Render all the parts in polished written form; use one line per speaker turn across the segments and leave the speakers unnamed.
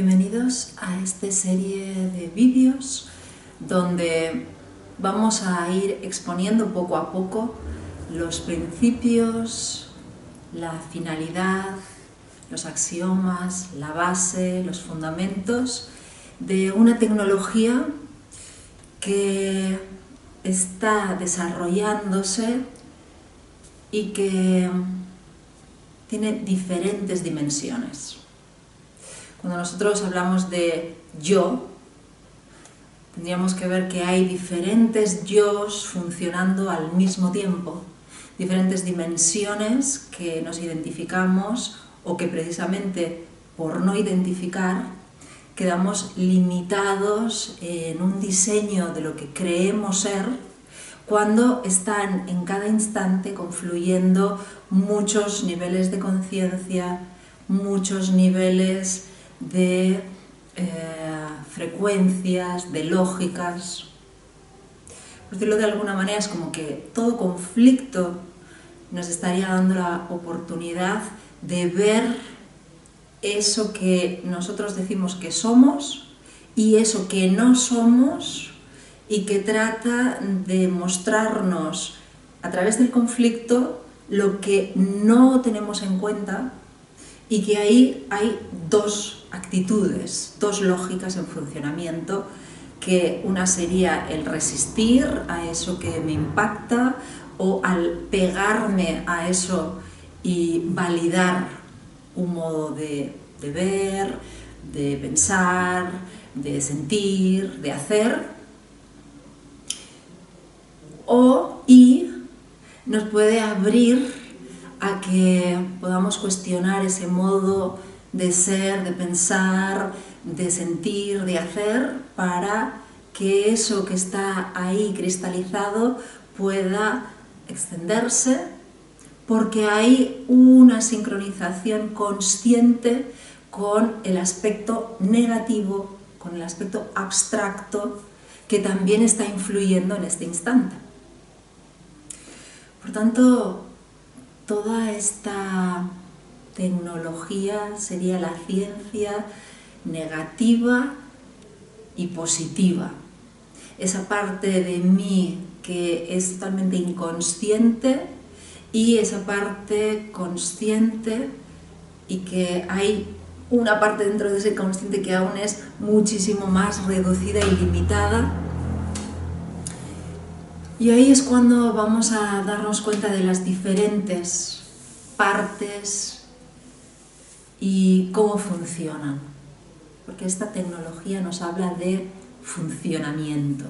Bienvenidos a esta serie de vídeos donde vamos a ir exponiendo poco a poco los principios, la finalidad, los axiomas, la base, los fundamentos de una tecnología que está desarrollándose y que tiene diferentes dimensiones. Cuando nosotros hablamos de yo, tendríamos que ver que hay diferentes yos funcionando al mismo tiempo, diferentes dimensiones que nos identificamos o que precisamente por no identificar quedamos limitados en un diseño de lo que creemos ser, cuando están en cada instante confluyendo muchos niveles de conciencia, muchos niveles de frecuencias, de lógicas. Por decirlo de alguna manera, es como que todo conflicto nos estaría dando la oportunidad de ver eso que nosotros decimos que somos y eso que no somos, y que trata de mostrarnos a través del conflicto lo que no tenemos en cuenta, y que ahí hay dos actitudes, dos lógicas en funcionamiento, que una sería el resistir a eso que me impacta, o al pegarme a eso y validar un modo de ver, de pensar, de sentir, de hacer, y nos puede abrir a que podamos cuestionar ese modo de ser, de pensar, de sentir, de hacer, para que eso que está ahí cristalizado pueda extenderse, porque hay una sincronización consciente con el aspecto negativo, con el aspecto abstracto, que también está influyendo en este instante. Por tanto, toda esta tecnología sería la ciencia negativa y positiva. Esa parte de mí que es totalmente inconsciente, y esa parte consciente, y que hay una parte dentro de ese consciente que aún es muchísimo más reducida y limitada. Y ahí es cuando vamos a darnos cuenta de las diferentes partes y cómo funcionan. Porque esta tecnología nos habla de funcionamiento,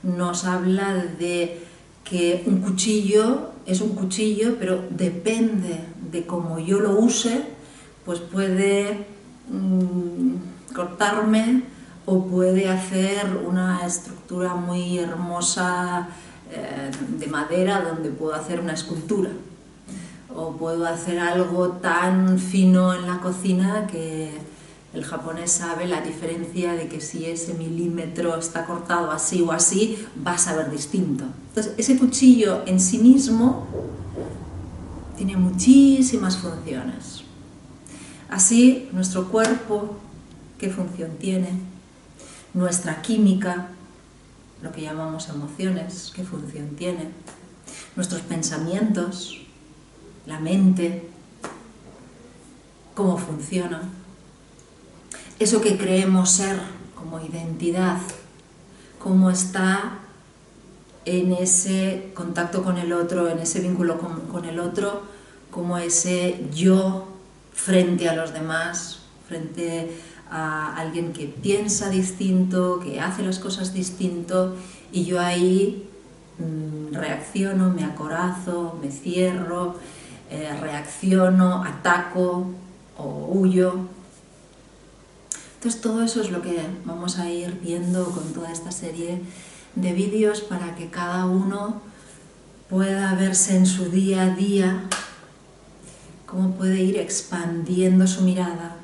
nos habla de que un cuchillo es un cuchillo, pero depende de cómo yo lo use, pues puede cortarme, o puede hacer una estructura muy hermosa de madera donde puedo hacer una escultura, o puedo hacer algo tan fino en la cocina que el japonés sabe la diferencia de que si ese milímetro está cortado así o así, va a saber distinto. Entonces, ese cuchillo en sí mismo tiene muchísimas funciones. Así, nuestro cuerpo, ¿qué función tiene? Nuestra química, lo que llamamos emociones, ¿qué función tiene? Nuestros pensamientos, la mente, ¿cómo funciona? Eso que creemos ser como identidad, ¿cómo está en ese contacto con el otro, en ese vínculo con el otro, como ese yo frente a los demás, frente a alguien que piensa distinto, que hace las cosas distinto, y yo ahí reacciono, me acorazo, me cierro, reacciono, ataco o huyo. Entonces, todo eso es lo que vamos a ir viendo con toda esta serie de vídeos, para que cada uno pueda verse en su día a día, cómo puede ir expandiendo su mirada,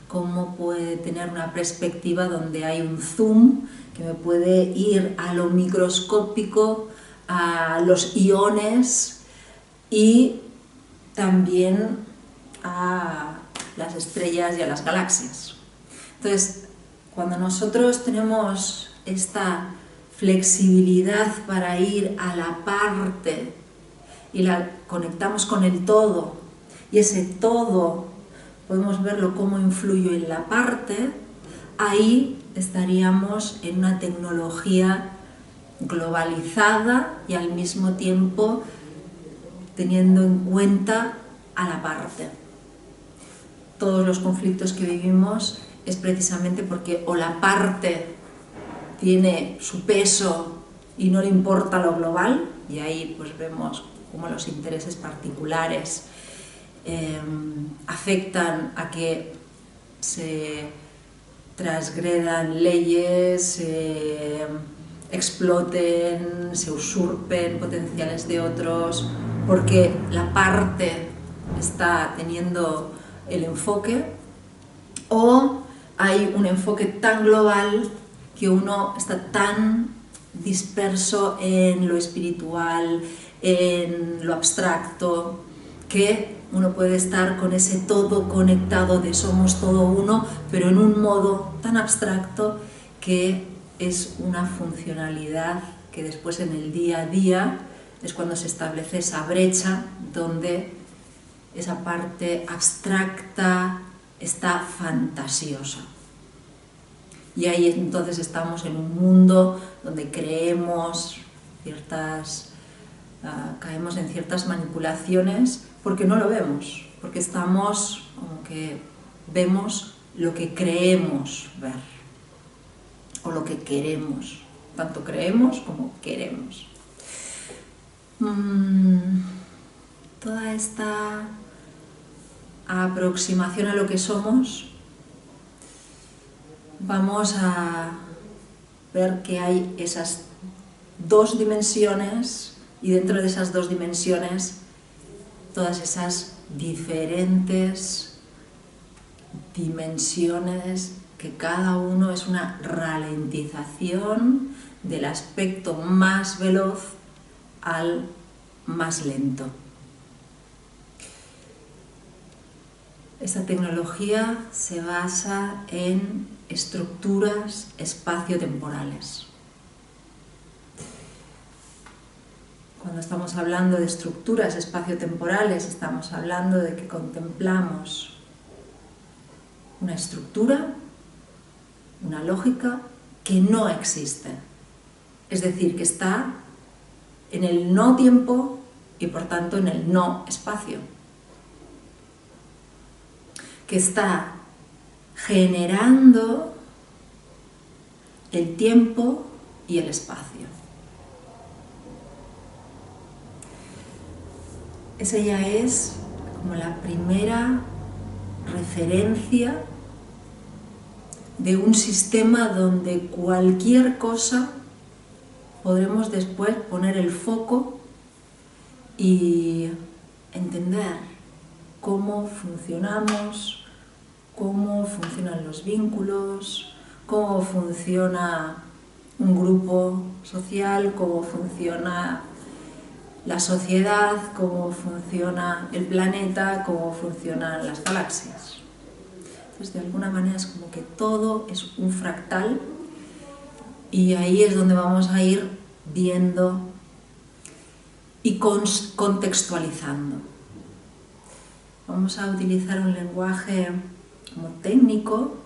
cómo puede tener una perspectiva donde hay un zoom que me puede ir a lo microscópico, a los iones, y también a las estrellas y a las galaxias. Entonces, cuando nosotros tenemos esta flexibilidad para ir a la parte y la conectamos con el todo, y ese todo podemos verlo cómo influye en la parte, ahí estaríamos en una tecnología globalizada y al mismo tiempo teniendo en cuenta a la parte. Todos los conflictos que vivimos es precisamente porque o la parte tiene su peso y no le importa lo global, y ahí pues vemos cómo los intereses particulares afectan a que se transgredan leyes, se exploten, se usurpen potenciales de otros, porque la parte está teniendo el enfoque, o hay un enfoque tan global que uno está tan disperso en lo espiritual, en lo abstracto, que uno puede estar con ese todo conectado de somos todo uno, pero en un modo tan abstracto que es una funcionalidad que después en el día a día es cuando se establece esa brecha donde esa parte abstracta está fantasiosa. Y ahí entonces estamos en un mundo donde creemos caemos en ciertas manipulaciones porque no lo vemos, porque estamos como que vemos lo que creemos ver o lo que queremos, tanto creemos como queremos. Toda esta aproximación a lo que somos, vamos a ver que hay esas dos dimensiones y dentro de esas dos dimensiones todas esas diferentes dimensiones que cada uno es una ralentización del aspecto más veloz al más lento. Esta tecnología se basa en estructuras espaciotemporales. Cuando estamos hablando de estructuras espaciotemporales, estamos hablando de que contemplamos una estructura, una lógica que no existe. Es decir, que está en el no tiempo y por tanto en el no espacio. Que está generando el tiempo y el espacio. Esa ya es como la primera referencia de un sistema donde cualquier cosa podremos después poner el foco y entender cómo funcionamos, cómo funcionan los vínculos, cómo funciona un grupo social, cómo funciona la sociedad, cómo funciona el planeta, cómo funcionan las galaxias. Entonces, de alguna manera es como que todo es un fractal y ahí es donde vamos a ir viendo y contextualizando. Vamos a utilizar un lenguaje como técnico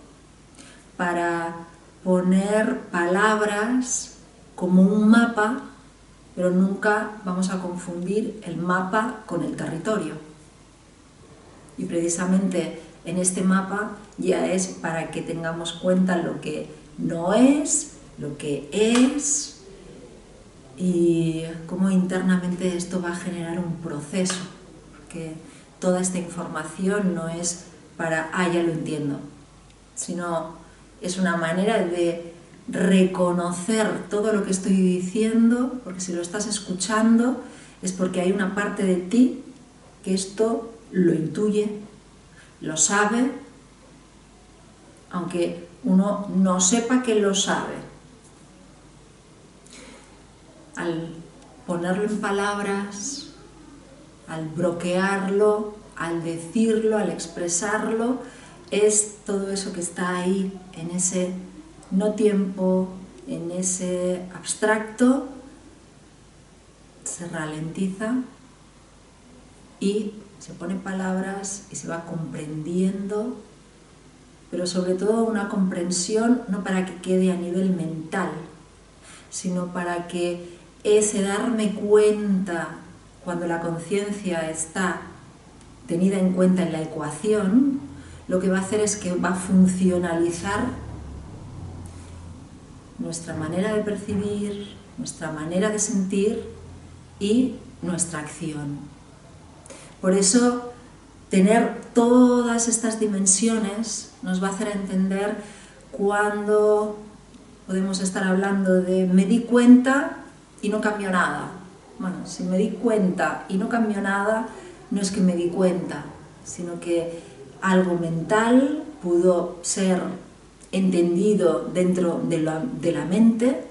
para poner palabras como un mapa, pero nunca vamos a confundir el mapa con el territorio. Y precisamente en este mapa ya es para que tengamos cuenta lo que no es, lo que es y cómo internamente esto va a generar un proceso. Porque toda esta información no es para, ya lo entiendo, sino es una manera de reconocer todo lo que estoy diciendo, porque si lo estás escuchando es porque hay una parte de ti que esto lo intuye, lo sabe, aunque uno no sepa que lo sabe. Al ponerlo en palabras, al bloquearlo, al decirlo, al expresarlo, es todo eso que está ahí, en ese no tiempo, en ese abstracto, se ralentiza y se pone palabras y se va comprendiendo, pero sobre todo una comprensión no para que quede a nivel mental, sino para que ese darme cuenta cuando la conciencia está tenida en cuenta en la ecuación, lo que va a hacer es que va a funcionalizar nuestra manera de percibir, nuestra manera de sentir y nuestra acción. Por eso, tener todas estas dimensiones nos va a hacer entender cuando podemos estar hablando de me di cuenta y no cambió nada. Bueno, si me di cuenta y no cambió nada, no es que me di cuenta, sino que algo mental pudo ser entendido dentro de la mente,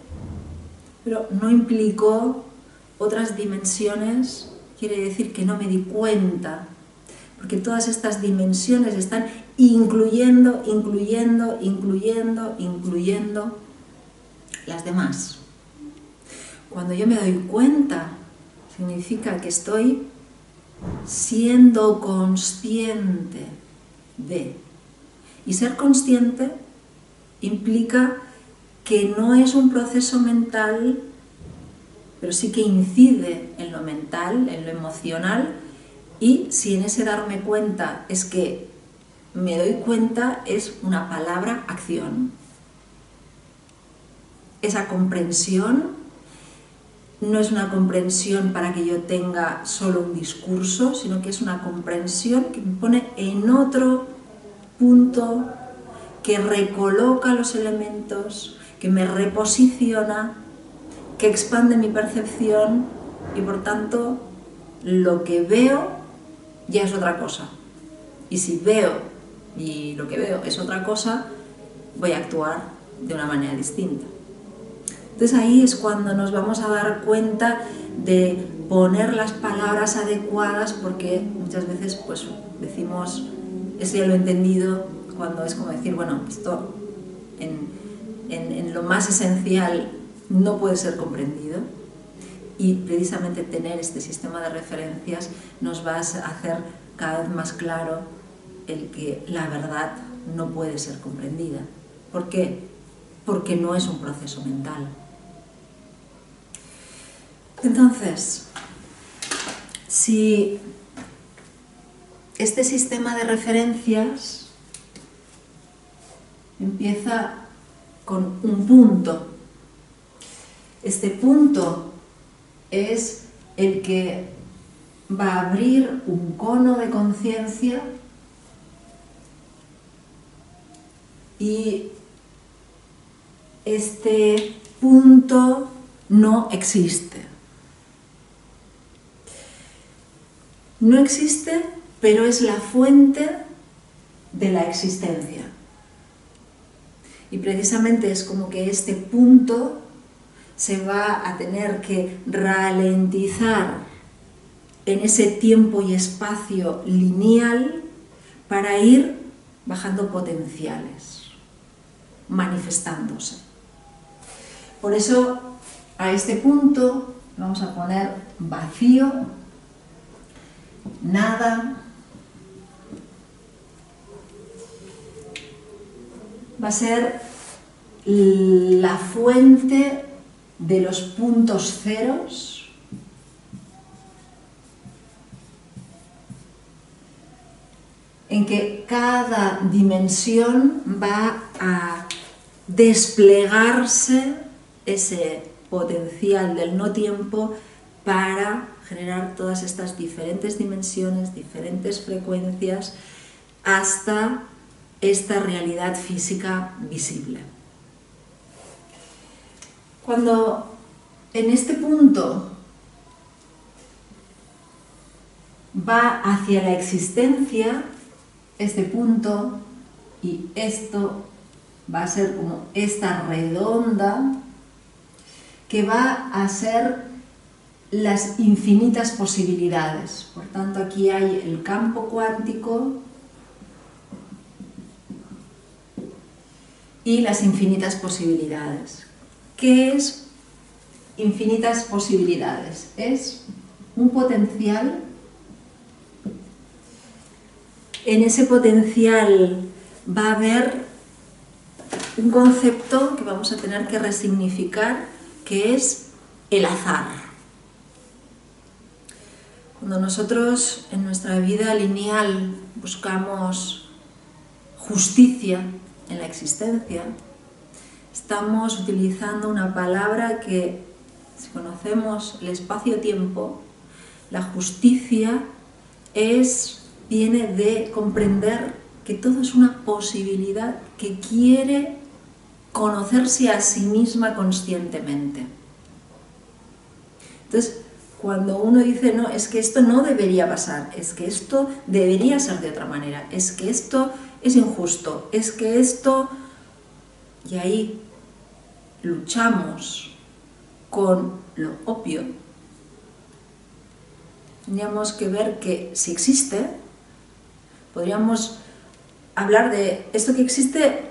pero no implicó otras dimensiones, quiere decir que no me di cuenta, porque todas estas dimensiones están incluyendo las demás. Cuando yo me doy cuenta, significa que estoy siendo consciente de. Y ser consciente implica que no es un proceso mental, pero sí que incide en lo mental, en lo emocional, y si en ese darme cuenta es que me doy cuenta, es una palabra acción. Esa comprensión no es una comprensión para que yo tenga solo un discurso, sino que es una comprensión que me pone en otro punto, que recoloca los elementos, que me reposiciona, que expande mi percepción y por tanto lo que veo ya es otra cosa. Y si veo y lo que veo es otra cosa, voy a actuar de una manera distinta. Entonces ahí es cuando nos vamos a dar cuenta de poner las palabras adecuadas, porque muchas veces pues decimos, eso ya lo he entendido, cuando es como decir, bueno, esto en lo más esencial no puede ser comprendido, y precisamente tener este sistema de referencias nos va a hacer cada vez más claro el que la verdad no puede ser comprendida. ¿Por qué? Porque no es un proceso mental. Entonces, si este sistema de referencias empieza con un punto, este punto es el que va a abrir un cono de conciencia y este punto no existe. No existe, pero es la fuente de la existencia. Y precisamente es como que este punto se va a tener que ralentizar en ese tiempo y espacio lineal para ir bajando potenciales, manifestándose. Por eso a este punto vamos a poner vacío, nada. Va a ser la fuente de los puntos ceros, en que cada dimensión va a desplegarse ese potencial del no tiempo para generar todas estas diferentes dimensiones, diferentes frecuencias, hasta esta realidad física visible. Cuando en este punto va hacia la existencia, este punto, y esto va a ser como esta redonda, que va a ser las infinitas posibilidades. Por tanto, aquí hay el campo cuántico y las infinitas posibilidades. ¿Qué es infinitas posibilidades? Es un potencial. En ese potencial va a haber un concepto que vamos a tener que resignificar, que es el azar. Cuando nosotros en nuestra vida lineal buscamos justicia en la existencia, estamos utilizando una palabra que, si conocemos el espacio-tiempo, la justicia viene de comprender que todo es una posibilidad que quiere conocerse a sí misma conscientemente. Entonces, cuando uno dice, no, es que esto no debería pasar, es que esto debería ser de otra manera, es que esto es injusto, es que esto... Y ahí luchamos con lo obvio. Tendríamos que ver que si existe, podríamos hablar de esto que existe,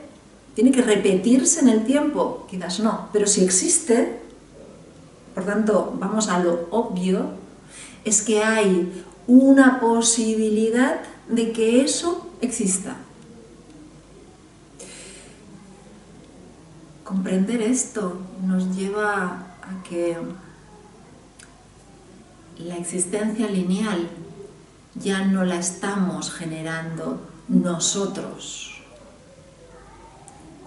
tiene que repetirse en el tiempo, quizás no, pero si existe, por tanto, vamos a lo obvio, es que hay una posibilidad de que eso exista. Comprender esto nos lleva a que la existencia lineal ya no la estamos generando nosotros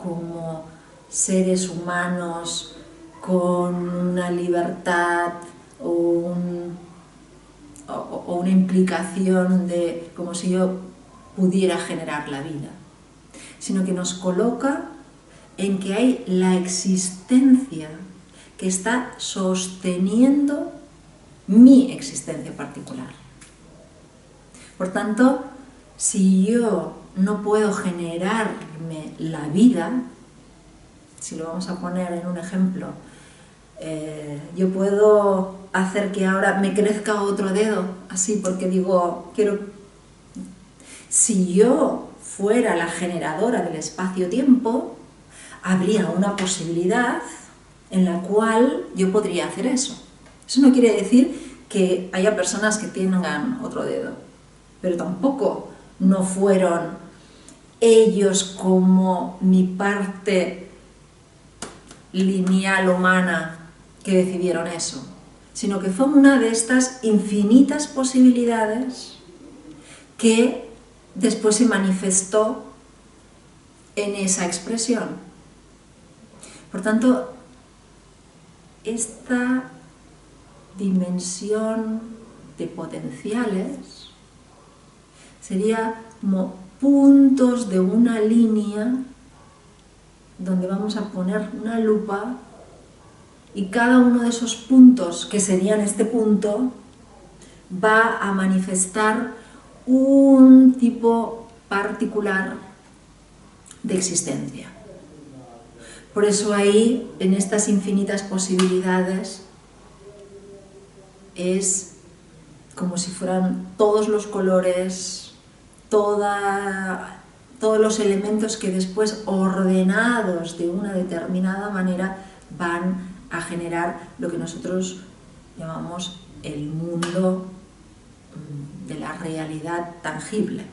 como seres humanos con una libertad o una implicación de como si yo pudiera generar la vida, sino que nos coloca en que hay la existencia que está sosteniendo mi existencia particular. Por tanto, si yo no puedo generarme la vida, si lo vamos a poner en un ejemplo, yo puedo hacer que ahora me crezca otro dedo, así porque digo, quiero... Si yo fuera la generadora del espacio-tiempo, habría una posibilidad en la cual yo podría hacer eso. Eso no quiere decir que haya personas que tengan otro dedo, pero tampoco no fueron ellos como mi parte lineal humana que decidieron eso, sino que fue una de estas infinitas posibilidades que después se manifestó en esa expresión. Por tanto, esta dimensión de potenciales sería como puntos de una línea donde vamos a poner una lupa y cada uno de esos puntos, que serían este punto, va a manifestar un tipo particular de existencia. Por eso ahí, en estas infinitas posibilidades, es como si fueran todos los colores, todos los elementos que después, ordenados de una determinada manera, van a generar lo que nosotros llamamos el mundo de la realidad tangible.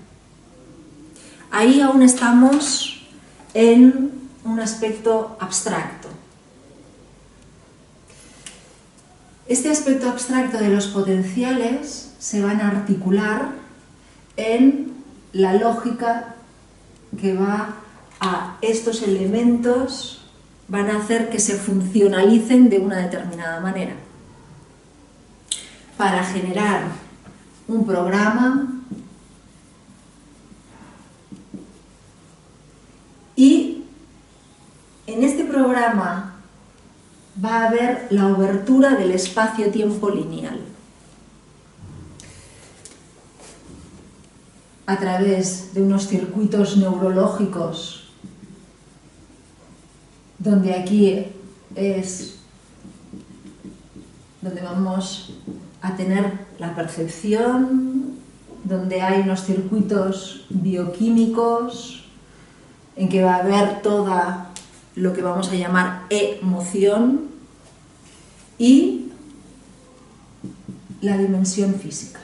Ahí aún estamos en un aspecto abstracto. Este aspecto abstracto de los potenciales se van a articular en la lógica que va a estos elementos, van a hacer que se funcionalicen de una determinada manera. Para generar un programa y en este programa va a haber la obertura del espacio-tiempo lineal a través de unos circuitos neurológicos donde aquí es donde vamos a tener la percepción, donde hay unos circuitos bioquímicos en que va a haber toda lo que vamos a llamar emoción y la dimensión física.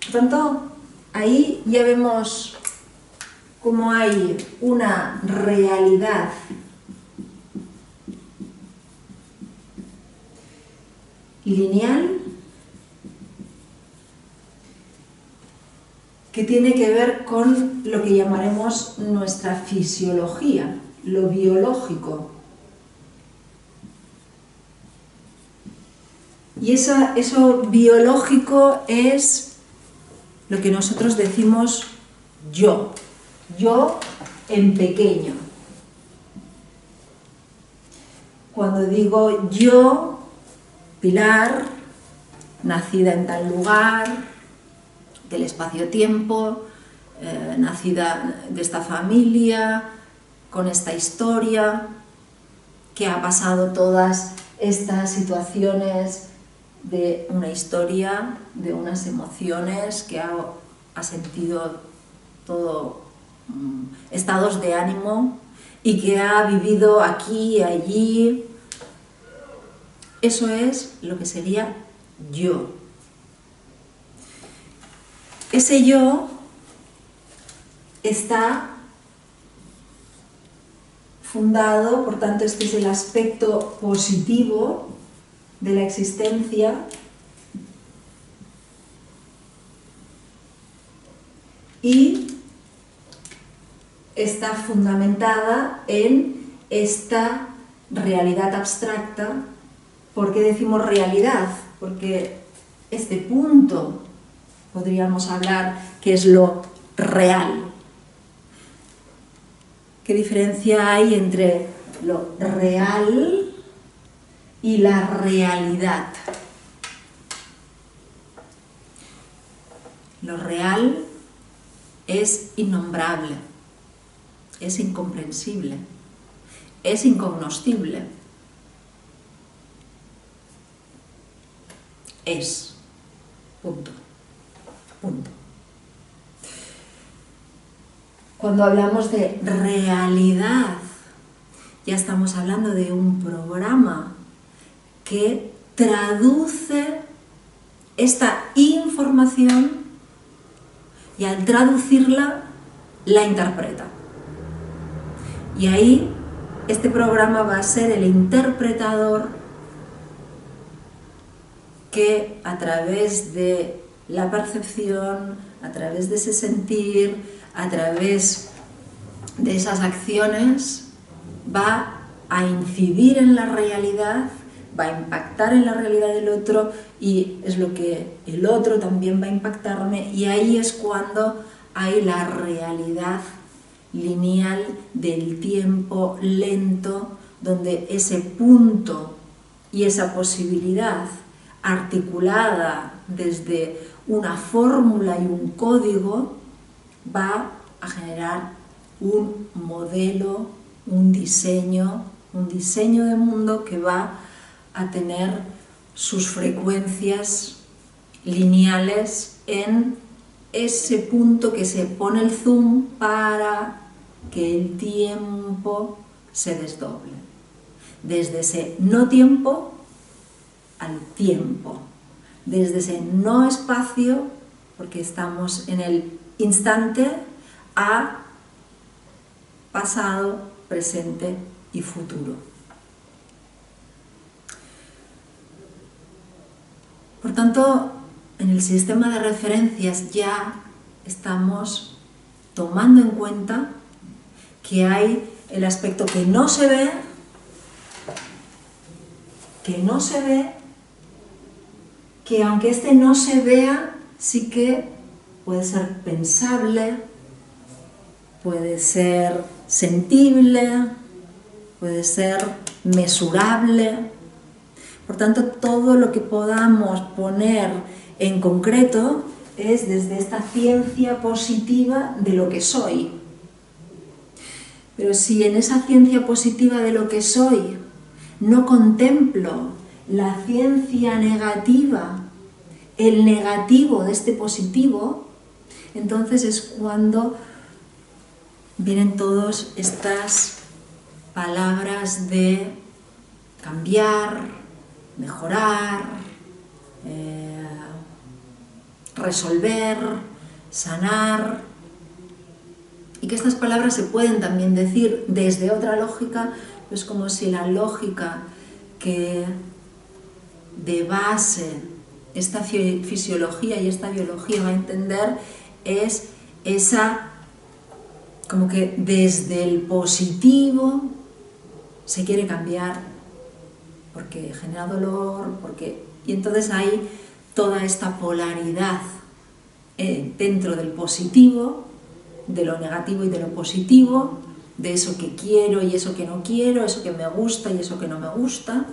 Por tanto, ahí ya vemos cómo hay una realidad lineal que tiene que ver con lo que llamaremos nuestra fisiología, lo biológico. Y eso biológico es lo que nosotros decimos yo en pequeño. Cuando digo yo, Pilar, nacida en tal lugar, del espacio-tiempo, nacida de esta familia, con esta historia, que ha pasado todas estas situaciones de una historia, de unas emociones, que ha sentido todo estados de ánimo y que ha vivido aquí y allí. Eso es lo que sería yo. Ese yo está fundado, por tanto, este es el aspecto positivo de la existencia, y está fundamentada en esta realidad abstracta. ¿Por qué decimos realidad? Porque este punto podríamos hablar que es lo real. ¿Qué diferencia hay entre lo real y la realidad? Lo real es innombrable, es incomprensible, es incognoscible. Es. Punto. Punto. Cuando hablamos de realidad, ya estamos hablando de un programa que traduce esta información y al traducirla la interpreta. Y ahí este programa va a ser el interpretador que a través de la percepción, a través de ese sentir, a través de esas acciones, va a incidir en la realidad, va a impactar en la realidad del otro, y es lo que el otro también va a impactarme, y ahí es cuando hay la realidad lineal del tiempo lento, donde ese punto y esa posibilidad articulada desde una fórmula y un código va a generar un modelo, un diseño de mundo que va a tener sus frecuencias lineales en ese punto que se pone el zoom para que el tiempo se desdoble. Desde ese no tiempo al tiempo, desde ese no espacio, porque estamos en el instante, a pasado, presente y futuro. Por tanto, en el sistema de referencias ya estamos tomando en cuenta que hay el aspecto que no se ve, que aunque este no se vea, sí que puede ser pensable, puede ser sentible, puede ser mesurable. Por tanto, todo lo que podamos poner en concreto es desde esta ciencia positiva de lo que soy. Pero si en esa ciencia positiva de lo que soy no contemplo la ciencia negativa, el negativo de este positivo, entonces es cuando vienen todas estas palabras de cambiar, mejorar, resolver, sanar, y que estas palabras se pueden también decir desde otra lógica. Es como si la lógica que de base esta fisiología y esta biología va a entender es esa, como que desde el positivo se quiere cambiar porque genera dolor, y entonces hay toda esta polaridad dentro del positivo, de lo negativo y de lo positivo, de eso que quiero y eso que no quiero, eso que me gusta y eso que no me gusta.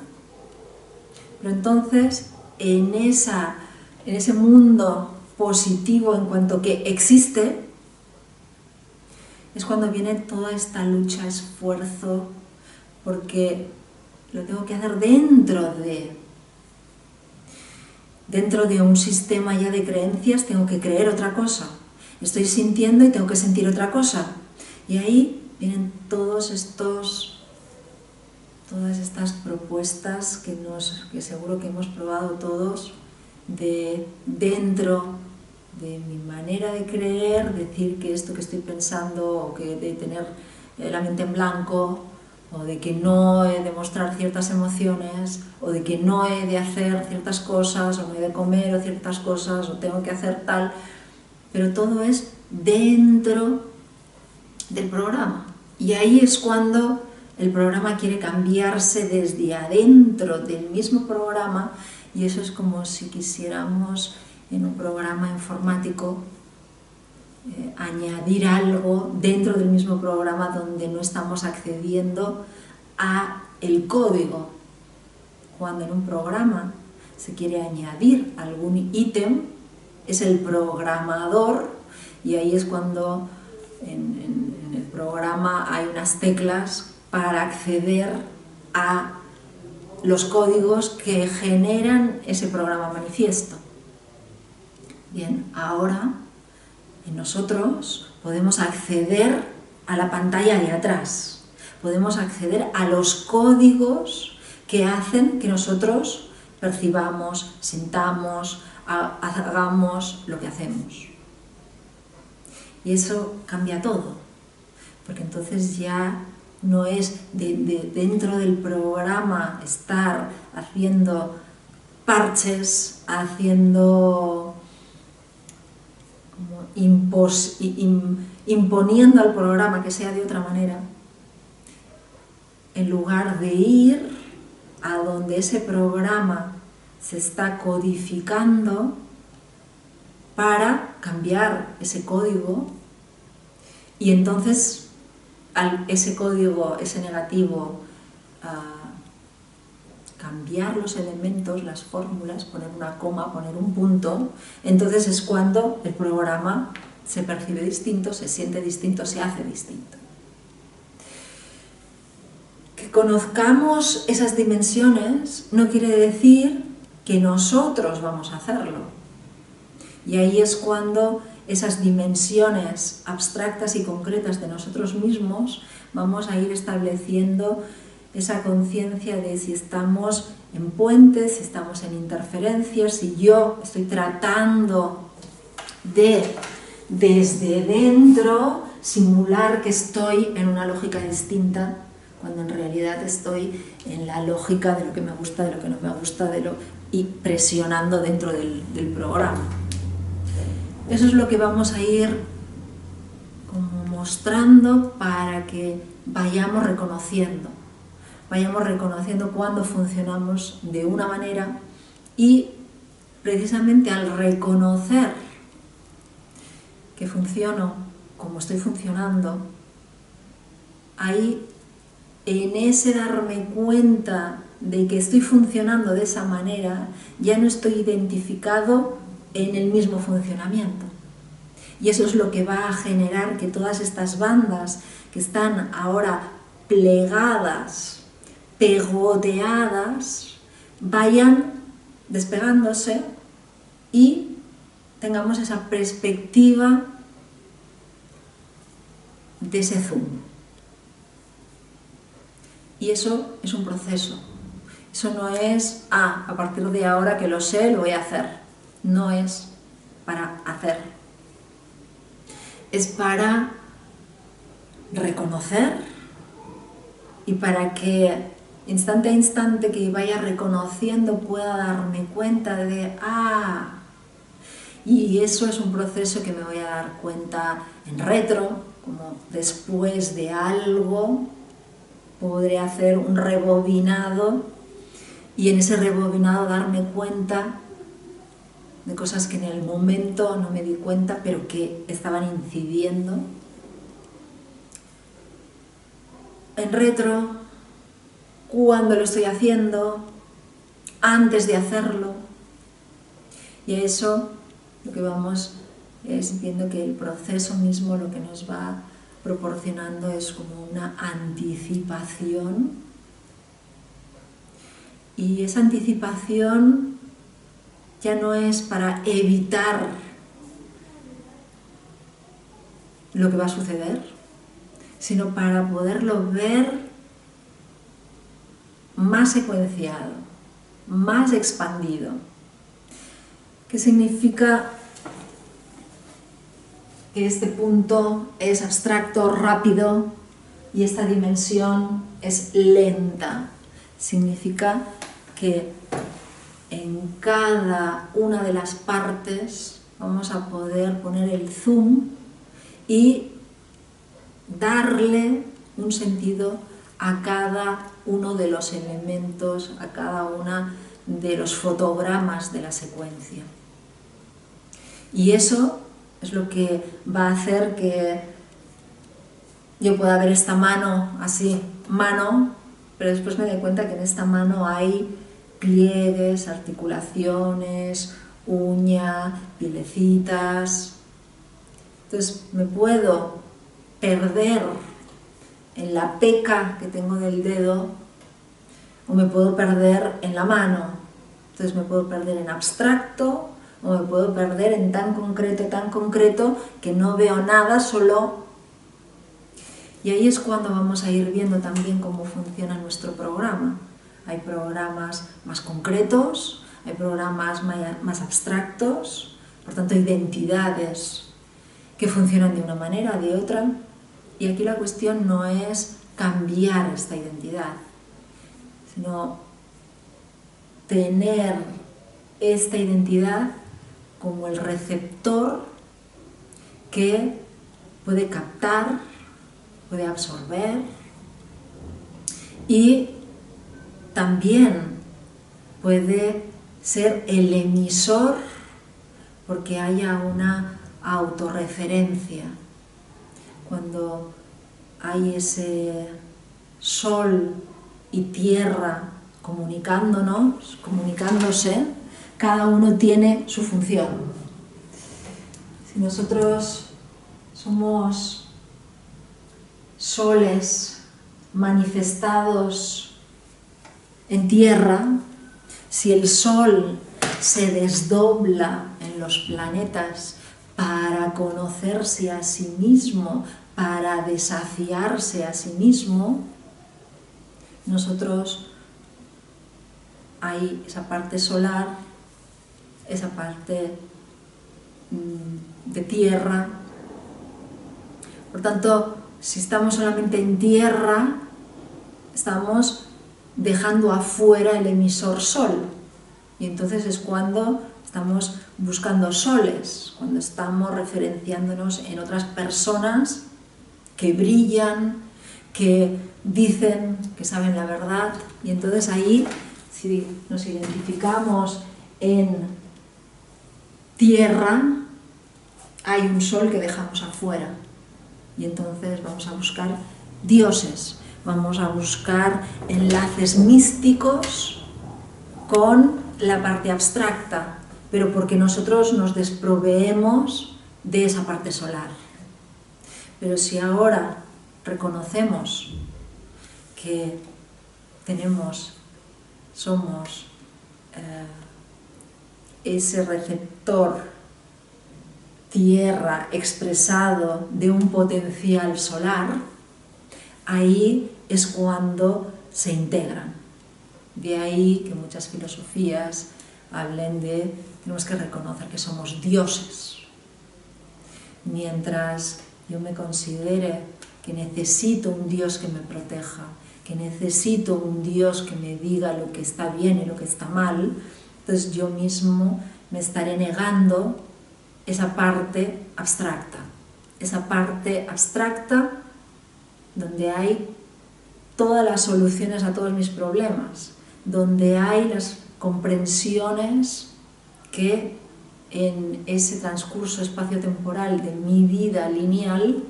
Pero entonces, en ese mundo positivo en cuanto que existe, es cuando viene toda esta lucha, esfuerzo, porque lo tengo que hacer dentro de un sistema ya de creencias. Tengo que creer otra cosa. Estoy sintiendo y tengo que sentir otra cosa. Y ahí vienen todas estas propuestas que seguro que hemos probado todos, de dentro de mi manera de creer, decir que esto que estoy pensando, o que de tener la mente en blanco, o de que no he de mostrar ciertas emociones, o de que no he de hacer ciertas cosas, o no he de comer o ciertas cosas, o tengo que hacer tal, pero todo es dentro del programa. Y ahí es cuando el programa quiere cambiarse desde adentro del mismo programa, y eso es como si quisiéramos en un programa informático añadir algo dentro del mismo programa donde no estamos accediendo a el código. Cuando en un programa se quiere añadir algún ítem, es el programador, y ahí es cuando en el programa hay unas teclas para acceder a los códigos que generan ese programa manifiesto. Bien, ahora nosotros podemos acceder a la pantalla de atrás, podemos acceder a los códigos que hacen que nosotros percibamos, sintamos, hagamos lo que hacemos. Y eso cambia todo, porque entonces ya no es dentro del programa estar haciendo parches, haciendo imponiendo al programa que sea de otra manera, en lugar de ir a donde ese programa se está codificando para cambiar ese código, y entonces ese código, ese negativo, cambiar los elementos, las fórmulas, poner una coma, poner un punto. Entonces es cuando el programa se percibe distinto, se siente distinto, se hace distinto. Que conozcamos esas dimensiones no quiere decir que nosotros vamos a hacerlo. Y ahí es cuando esas dimensiones abstractas y concretas de nosotros mismos vamos a ir estableciendo esa conciencia de si estamos en puentes, si estamos en interferencias, si yo estoy tratando de, desde dentro, simular que estoy en una lógica distinta, cuando en realidad estoy en la lógica de lo que me gusta, de lo que no me gusta, y presionando dentro del programa. Eso es lo que vamos a ir como mostrando para que vayamos reconociendo cuando funcionamos de una manera, y precisamente al reconocer que funciono como estoy funcionando, ahí en ese darme cuenta de que estoy funcionando de esa manera, ya no estoy identificado en el mismo funcionamiento. Y eso es lo que va a generar que todas estas bandas que están ahora plegadas, pegoteadas, vayan despegándose y tengamos esa perspectiva de ese zoom. Y eso es un proceso. Eso no es, a partir de ahora que lo sé, lo voy a hacer. No es para hacer. Es para reconocer y para que instante a instante que vaya reconociendo pueda darme cuenta de, y eso es un proceso que me voy a dar cuenta en retro, como después de algo podré hacer un rebobinado y en ese rebobinado darme cuenta de cosas que en el momento no me di cuenta, pero que estaban incidiendo. En retro, cuando lo estoy haciendo, antes de hacerlo. Y a eso lo que vamos es viendo que el proceso mismo lo que nos va proporcionando es como una anticipación. Y esa anticipación ya no es para evitar lo que va a suceder, sino para poderlo ver más secuenciado, más expandido. ¿Qué significa que este punto es abstracto, rápido, y esta dimensión es lenta? Significa que en cada una de las partes vamos a poder poner el zoom y darle un sentido a cada uno de los elementos, a cada uno de los fotogramas de la secuencia. Y eso es lo que va a hacer que yo pueda ver esta mano así, mano, pero después me doy cuenta que en esta mano hay pliegues, articulaciones, uña, pielecitas. Entonces me puedo perder en la peca que tengo del dedo o me puedo perder en la mano. Entonces me puedo perder en abstracto o me puedo perder en tan concreto que no veo nada, solo. Y ahí es cuando vamos a ir viendo también cómo funciona nuestro programa. Hay programas más concretos, hay programas más abstractos, por tanto identidades que funcionan de una manera, de otra. Y aquí la cuestión no es cambiar esta identidad, sino tener esta identidad como el receptor que puede captar, puede absorber y también puede ser el emisor porque haya una autorreferencia. Cuando hay ese sol y tierra comunicándose, cada uno tiene su función. Si nosotros somos soles manifestados en tierra, si el sol se desdobla en los planetas para conocerse a sí mismo, para desafiarse a sí mismo, nosotros hay esa parte solar, esa parte de tierra. Por tanto, si estamos solamente en tierra, estamos dejando afuera el emisor sol. Y entonces es cuando estamos buscando soles, cuando estamos referenciándonos en otras personas que brillan, que dicen que saben la verdad. Y entonces ahí, si nos identificamos en tierra, hay un sol que dejamos afuera. Y entonces vamos a buscar dioses, vamos a buscar enlaces místicos con la parte abstracta, pero porque nosotros nos desproveemos de esa parte solar. Pero si ahora reconocemos que somos ese receptor tierra expresado de un potencial solar, ahí es cuando se integran. De ahí que muchas filosofías hablen de tenemos que reconocer que somos dioses. Mientras yo me considere que necesito un Dios que me proteja, que necesito un Dios que me diga lo que está bien y lo que está mal, entonces yo mismo me estaré negando esa parte abstracta donde hay todas las soluciones a todos mis problemas, donde hay las comprensiones que en ese transcurso espaciotemporal de mi vida lineal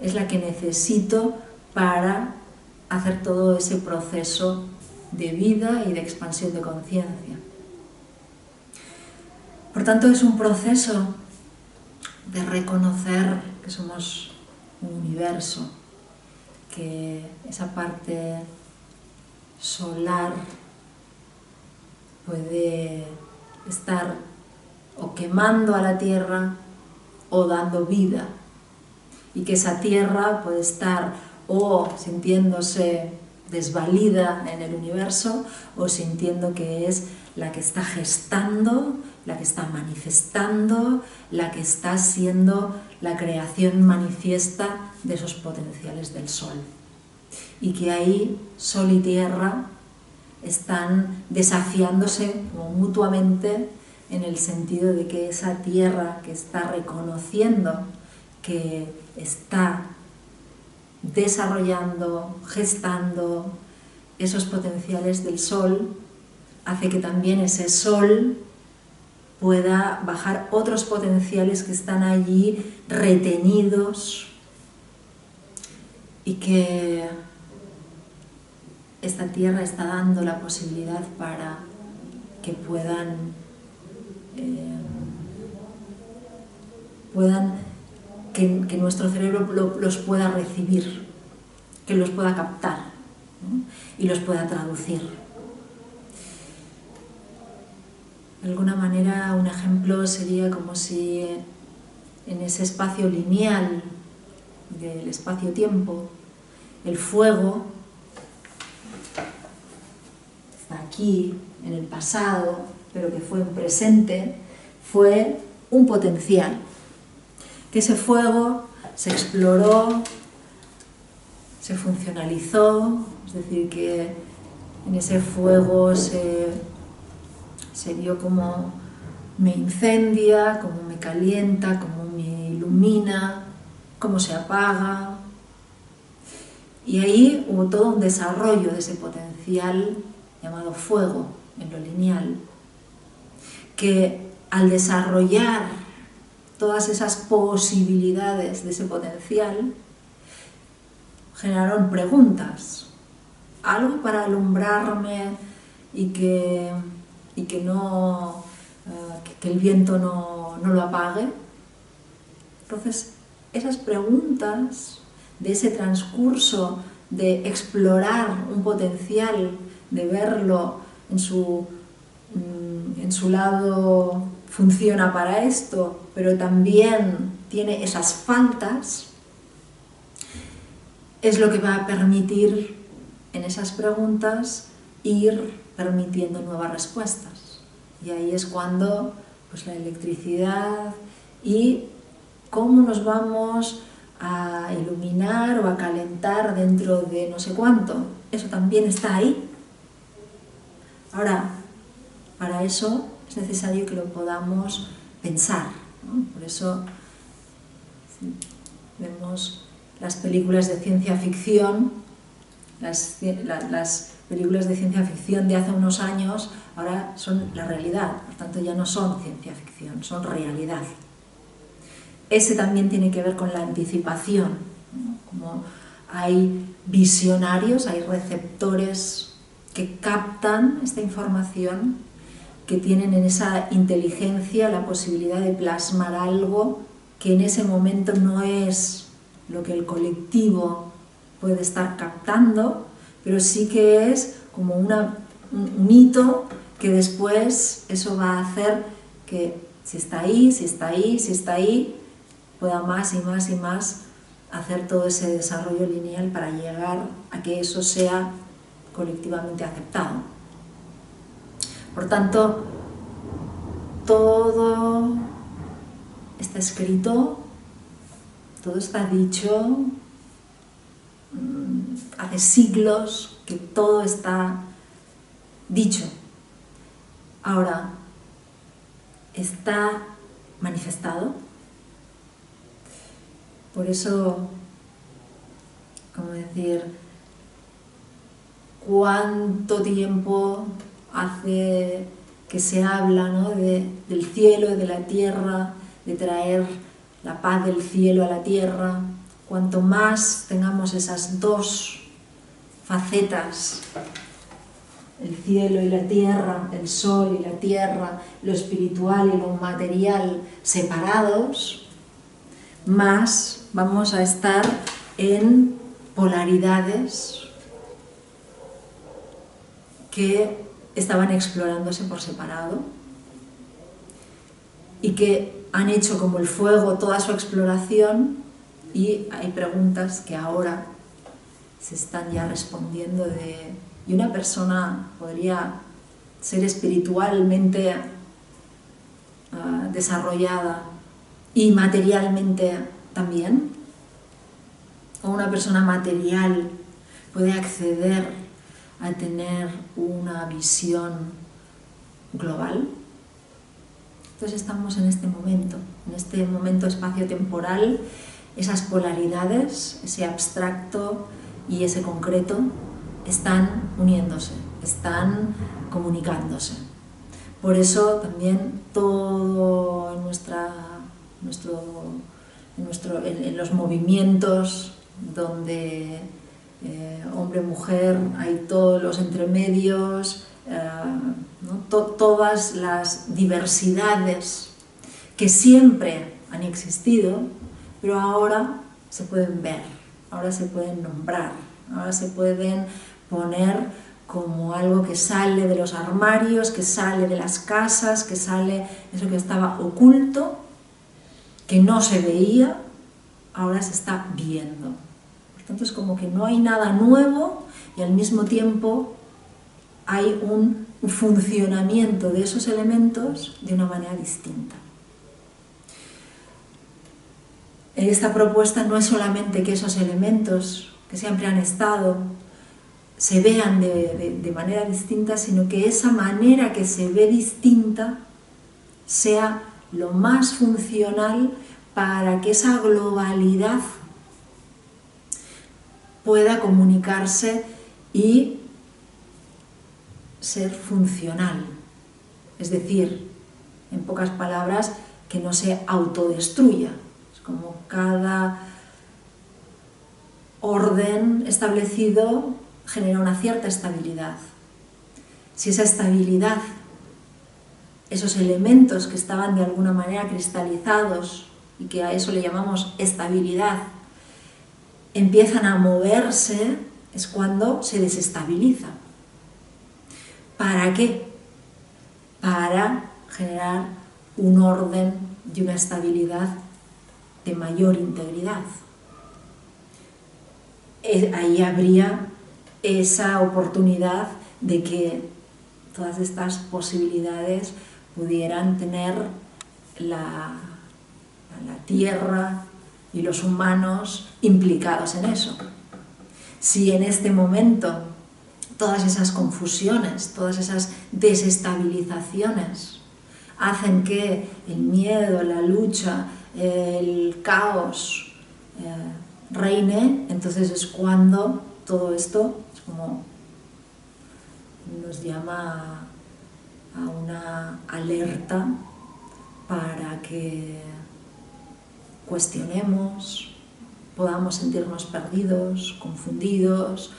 es la que necesito para hacer todo ese proceso de vida y de expansión de conciencia. Por tanto, es un proceso de reconocer que somos un universo, que esa parte solar puede estar o quemando a la Tierra o dando vida, y que esa Tierra puede estar o sintiéndose desvalida en el universo o sintiendo que es la que está gestando, la que está manifestando, la que está siendo la creación manifiesta de esos potenciales del Sol. Y que ahí Sol y Tierra están desafiándose como mutuamente, en el sentido de que esa Tierra que está reconociendo que está desarrollando, gestando esos potenciales del Sol, hace que también ese Sol pueda bajar otros potenciales que están allí retenidos, y que esta Tierra está dando la posibilidad para que puedan que nuestro cerebro los pueda recibir, que los pueda captar, ¿no? Y los pueda traducir. De alguna manera, un ejemplo sería como si en ese espacio lineal del espacio-tiempo, el fuego está aquí, en el pasado, pero que fue en presente, fue un potencial. Que ese fuego se exploró, se funcionalizó, es decir, que en ese fuego se vio cómo me incendia, cómo me calienta, cómo me ilumina, cómo se apaga. Y ahí hubo todo un desarrollo de ese potencial llamado fuego en lo lineal, que al desarrollar todas esas posibilidades de ese potencial generaron preguntas, algo para alumbrarme y que el viento no lo apague. Entonces, esas preguntas de ese transcurso de explorar un potencial, de verlo en su lado, funciona para esto, pero también tiene esas faltas, es lo que va a permitir en esas preguntas ir permitiendo nuevas respuestas. Y ahí es cuando pues, la electricidad y cómo nos vamos a iluminar o a calentar dentro de no sé cuánto, eso también está ahí. Ahora, para eso es necesario que lo podamos pensar, ¿no? Por eso vemos las películas de ciencia ficción, las películas de ciencia ficción de hace unos años ahora son la realidad, por tanto ya no son ciencia ficción, son realidad. Ese también tiene que ver con la anticipación, ¿no? Como hay visionarios, hay receptores que captan esta información, que tienen en esa inteligencia la posibilidad de plasmar algo que en ese momento no es lo que el colectivo puede estar captando, pero sí que es como un hito que después eso va a hacer que si está ahí, pueda más y más y más hacer todo ese desarrollo lineal para llegar a que eso sea colectivamente aceptado. Por tanto, todo está escrito, todo está dicho, hace siglos que todo está dicho. Ahora, está manifestado. Por eso, como decir, ¿cuánto tiempo hace que se habla, ¿no?, del cielo y de la tierra, de traer la paz del cielo a la tierra? Cuanto más tengamos esas dos facetas, el cielo y la tierra, el sol y la tierra, lo espiritual y lo material separados, más vamos a estar en polaridades que estaban explorándose por separado y que han hecho como el fuego toda su exploración, y hay preguntas que ahora se están ya respondiendo y una persona podría ser espiritualmente desarrollada y materialmente también, o una persona material puede acceder a tener una visión global. Entonces estamos en este momento espacio-temporal, esas polaridades, ese abstracto y ese concreto están uniéndose, están comunicándose. Por eso también todo en los movimientos donde hombre-mujer, hay todos los entremedios, ¿no?, todas las diversidades que siempre han existido, pero ahora se pueden ver, ahora se pueden nombrar, ahora se pueden poner como algo que sale de los armarios, que sale de las casas, que sale eso que estaba oculto, que no se veía, ahora se está viendo. Por tanto, es como que no hay nada nuevo y al mismo tiempo hay un funcionamiento de esos elementos de una manera distinta. Esta propuesta no es solamente que esos elementos que siempre han estado se vean de manera distinta, sino que esa manera que se ve distinta sea lo más funcional para que esa globalidad pueda comunicarse y ser funcional. Es decir, en pocas palabras, que no se autodestruya. Es como cada orden establecido genera una cierta estabilidad. Si esa estabilidad, esos elementos que estaban de alguna manera cristalizados y que a eso le llamamos estabilidad, empiezan a moverse, es cuando se desestabiliza. ¿Para qué? Para generar un orden y una estabilidad de mayor integridad. Ahí habría esa oportunidad de que todas estas posibilidades pudieran tener la Tierra y los humanos implicados en eso. Si en este momento todas esas confusiones, todas esas desestabilizaciones hacen que el miedo, la lucha, el caos reine, entonces es cuando todo esto es como nos llama a una alerta para que cuestionemos, podamos sentirnos perdidos, confundidos,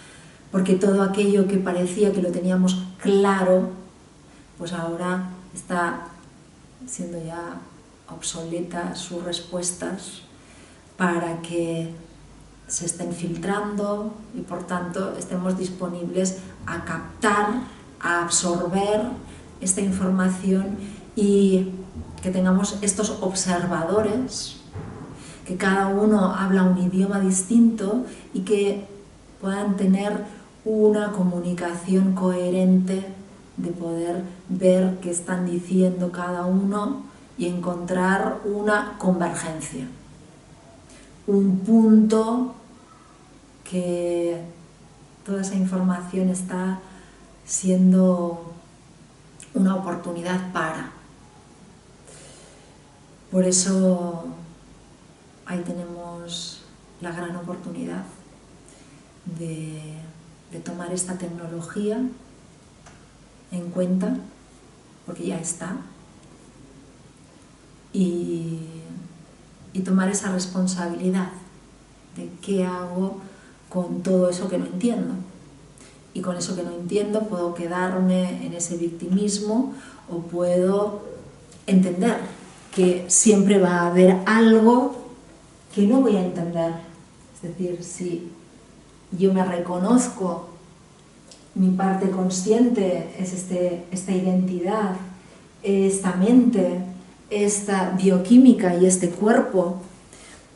porque todo aquello que parecía que lo teníamos claro, pues ahora está siendo ya obsoleta sus respuestas para que se estén filtrando y por tanto estemos disponibles a captar, a absorber esta información y que tengamos estos observadores que cada uno habla un idioma distinto y que puedan tener una comunicación coherente, de poder ver qué están diciendo cada uno y encontrar una convergencia, un punto que toda esa información está siendo una oportunidad para. Por eso ahí tenemos la gran oportunidad de tomar esta tecnología en cuenta, porque ya está, y tomar esa responsabilidad de qué hago con todo eso que no entiendo. Y con eso que no entiendo puedo quedarme en ese victimismo o puedo entender que siempre va a haber algo que no voy a entender. Es decir, si yo me reconozco, mi parte consciente es esta identidad, esta mente, esta bioquímica y este cuerpo,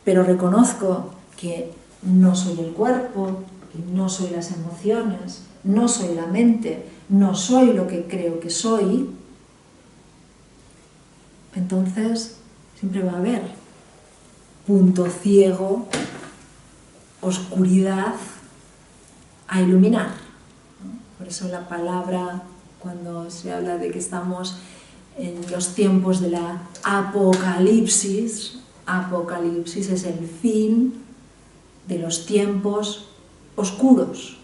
pero reconozco que no soy el cuerpo, que no soy las emociones, no soy la mente, no soy lo que creo que soy, entonces siempre va a haber punto ciego, oscuridad a iluminar. Por eso la palabra, cuando se habla de que estamos en los tiempos de la apocalipsis, apocalipsis es el fin de los tiempos oscuros.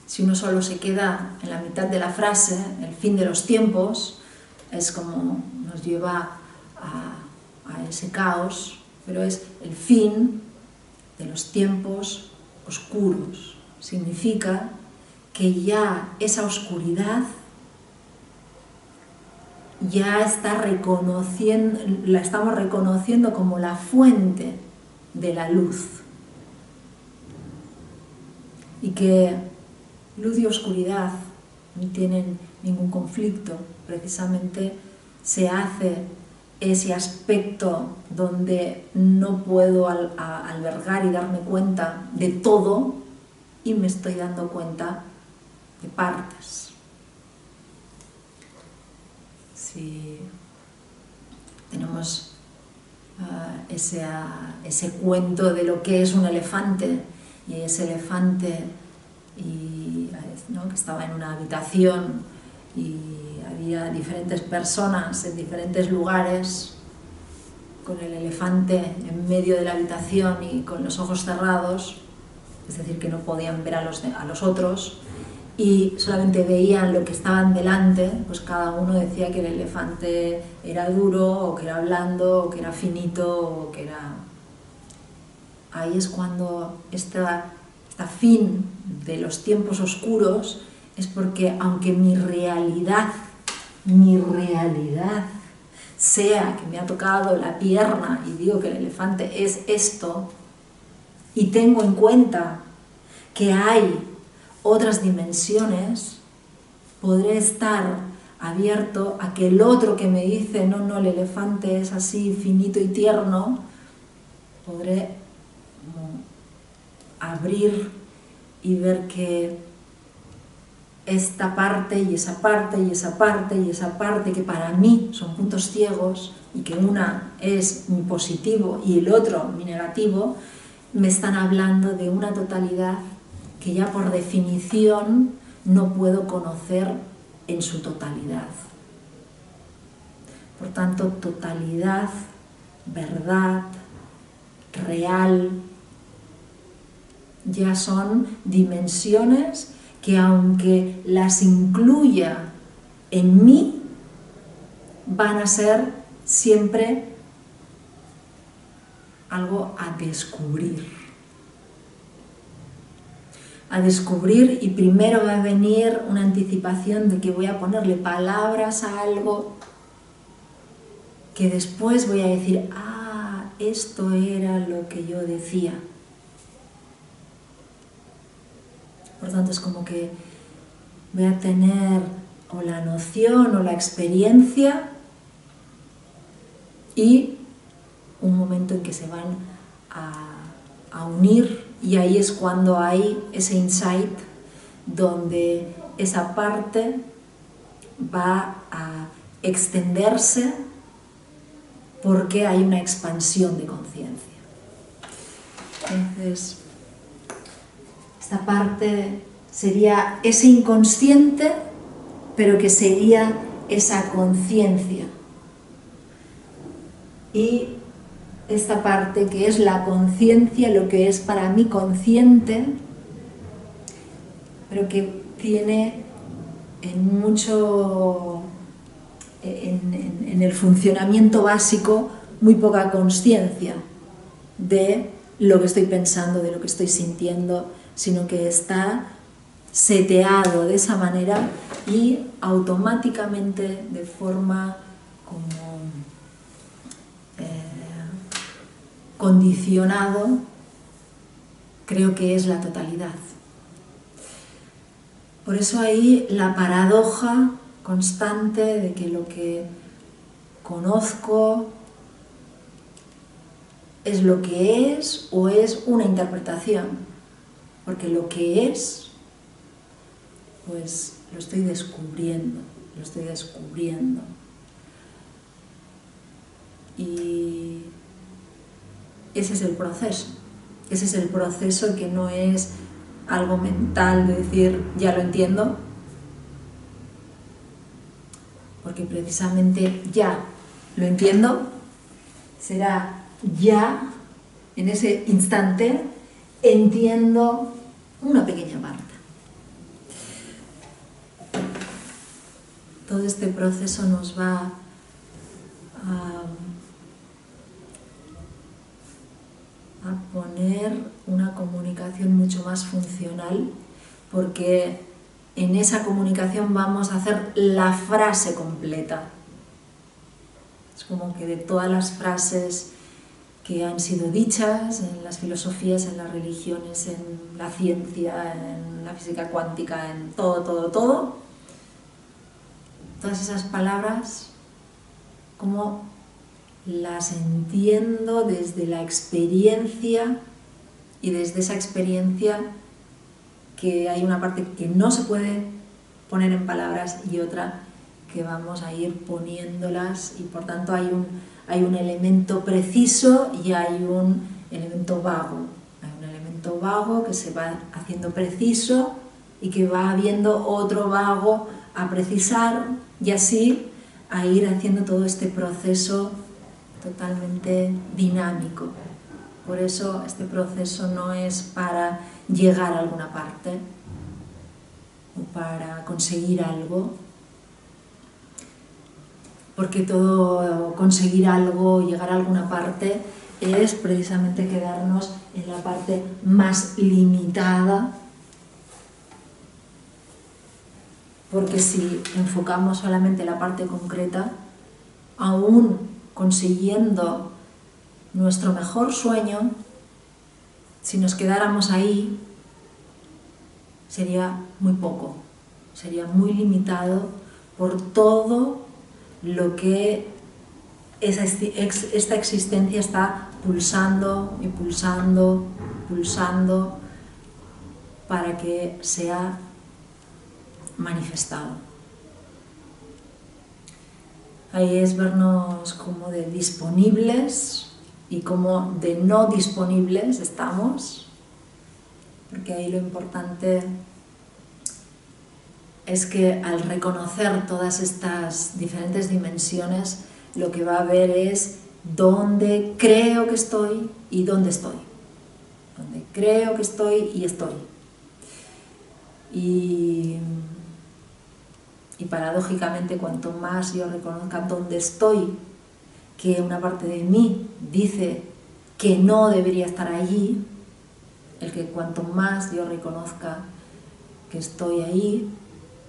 Si uno solo se queda en la mitad de la frase, el fin de los tiempos, es como nos lleva a ese caos, pero es el fin de los tiempos oscuros. Significa que ya esa oscuridad ya la estamos reconociendo como la fuente de la luz. Y que luz y oscuridad no tienen ningún conflicto, precisamente se hace ese aspecto donde no puedo albergar y darme cuenta de todo y me estoy dando cuenta de partes. Si tenemos ese cuento de lo que es un elefante, y ese elefante ¿no? que estaba en una habitación y había diferentes personas en diferentes lugares con el elefante en medio de la habitación y con los ojos cerrados, es decir, que no podían ver a los otros y solamente veían lo que estaban delante, pues cada uno decía que el elefante era duro, o que era blando, o que era finito, o que era... Ahí es cuando esta fin de los tiempos oscuros es porque aunque mi realidad sea que me ha tocado la pierna y digo que el elefante es esto, y tengo en cuenta que hay otras dimensiones, podré estar abierto a que el otro que me dice no, el elefante es así finito y tierno, podré abrir y ver que esta parte y esa parte y esa parte y esa parte que para mí son puntos ciegos y que una es mi positivo y el otro mi negativo, me están hablando de una totalidad que ya por definición no puedo conocer en su totalidad. Por tanto, totalidad, verdad, real, ya son dimensiones que aunque las incluya en mí, van a ser siempre algo a descubrir. A descubrir, y primero va a venir una anticipación de que voy a ponerle palabras a algo que después voy a decir, ah, esto era lo que yo decía. Por tanto, es como que voy a tener o la noción o la experiencia y un momento en que se van a unir, y ahí es cuando hay ese insight donde esa parte va a extenderse porque hay una expansión de conciencia. Entonces, esta parte sería ese inconsciente, pero que sería esa conciencia. Y esta parte que es la conciencia, lo que es para mí consciente, pero que tiene en el funcionamiento básico muy poca consciencia de lo que estoy pensando, de lo que estoy sintiendo, sino que está seteado de esa manera y automáticamente, de forma como condicionado, creo que es la totalidad. Por eso ahí la paradoja constante de que lo que conozco es lo que es o es una interpretación, porque lo que es, pues lo estoy descubriendo, y ese es el proceso que no es algo mental de decir ya lo entiendo, porque precisamente ya lo entiendo será ya en ese instante entiendo una pequeña parte. Todo este proceso nos va a poner una comunicación mucho más funcional, porque en esa comunicación vamos a hacer la frase completa. Es como que de todas las frases que han sido dichas en las filosofías, en las religiones, en la ciencia, en la física cuántica, en todo, todas esas palabras, como las entiendo desde la experiencia, y desde esa experiencia que hay una parte que no se puede poner en palabras y otra que vamos a ir poniéndolas, y por tanto hay un elemento preciso y hay un elemento vago. Hay un elemento vago que se va haciendo preciso y que va habiendo otro vago a precisar, y así a ir haciendo todo este proceso totalmente dinámico. Por eso este proceso no es para llegar a alguna parte o para conseguir algo, porque todo conseguir algo, llegar a alguna parte, es precisamente quedarnos en la parte más limitada, porque si enfocamos solamente la parte concreta, aún consiguiendo nuestro mejor sueño, si nos quedáramos ahí, sería muy poco, sería muy limitado por todo lo que esta existencia está pulsando y pulsando para que sea manifestado. Ahí es vernos como de disponibles y como de no disponibles estamos, porque ahí lo importante es que al reconocer todas estas diferentes dimensiones, lo que va a ver es dónde creo que estoy y dónde estoy. Dónde creo que estoy y estoy. Y paradójicamente, cuanto más yo reconozca dónde estoy, que una parte de mí dice que no debería estar allí, el que cuanto más yo reconozca que estoy ahí,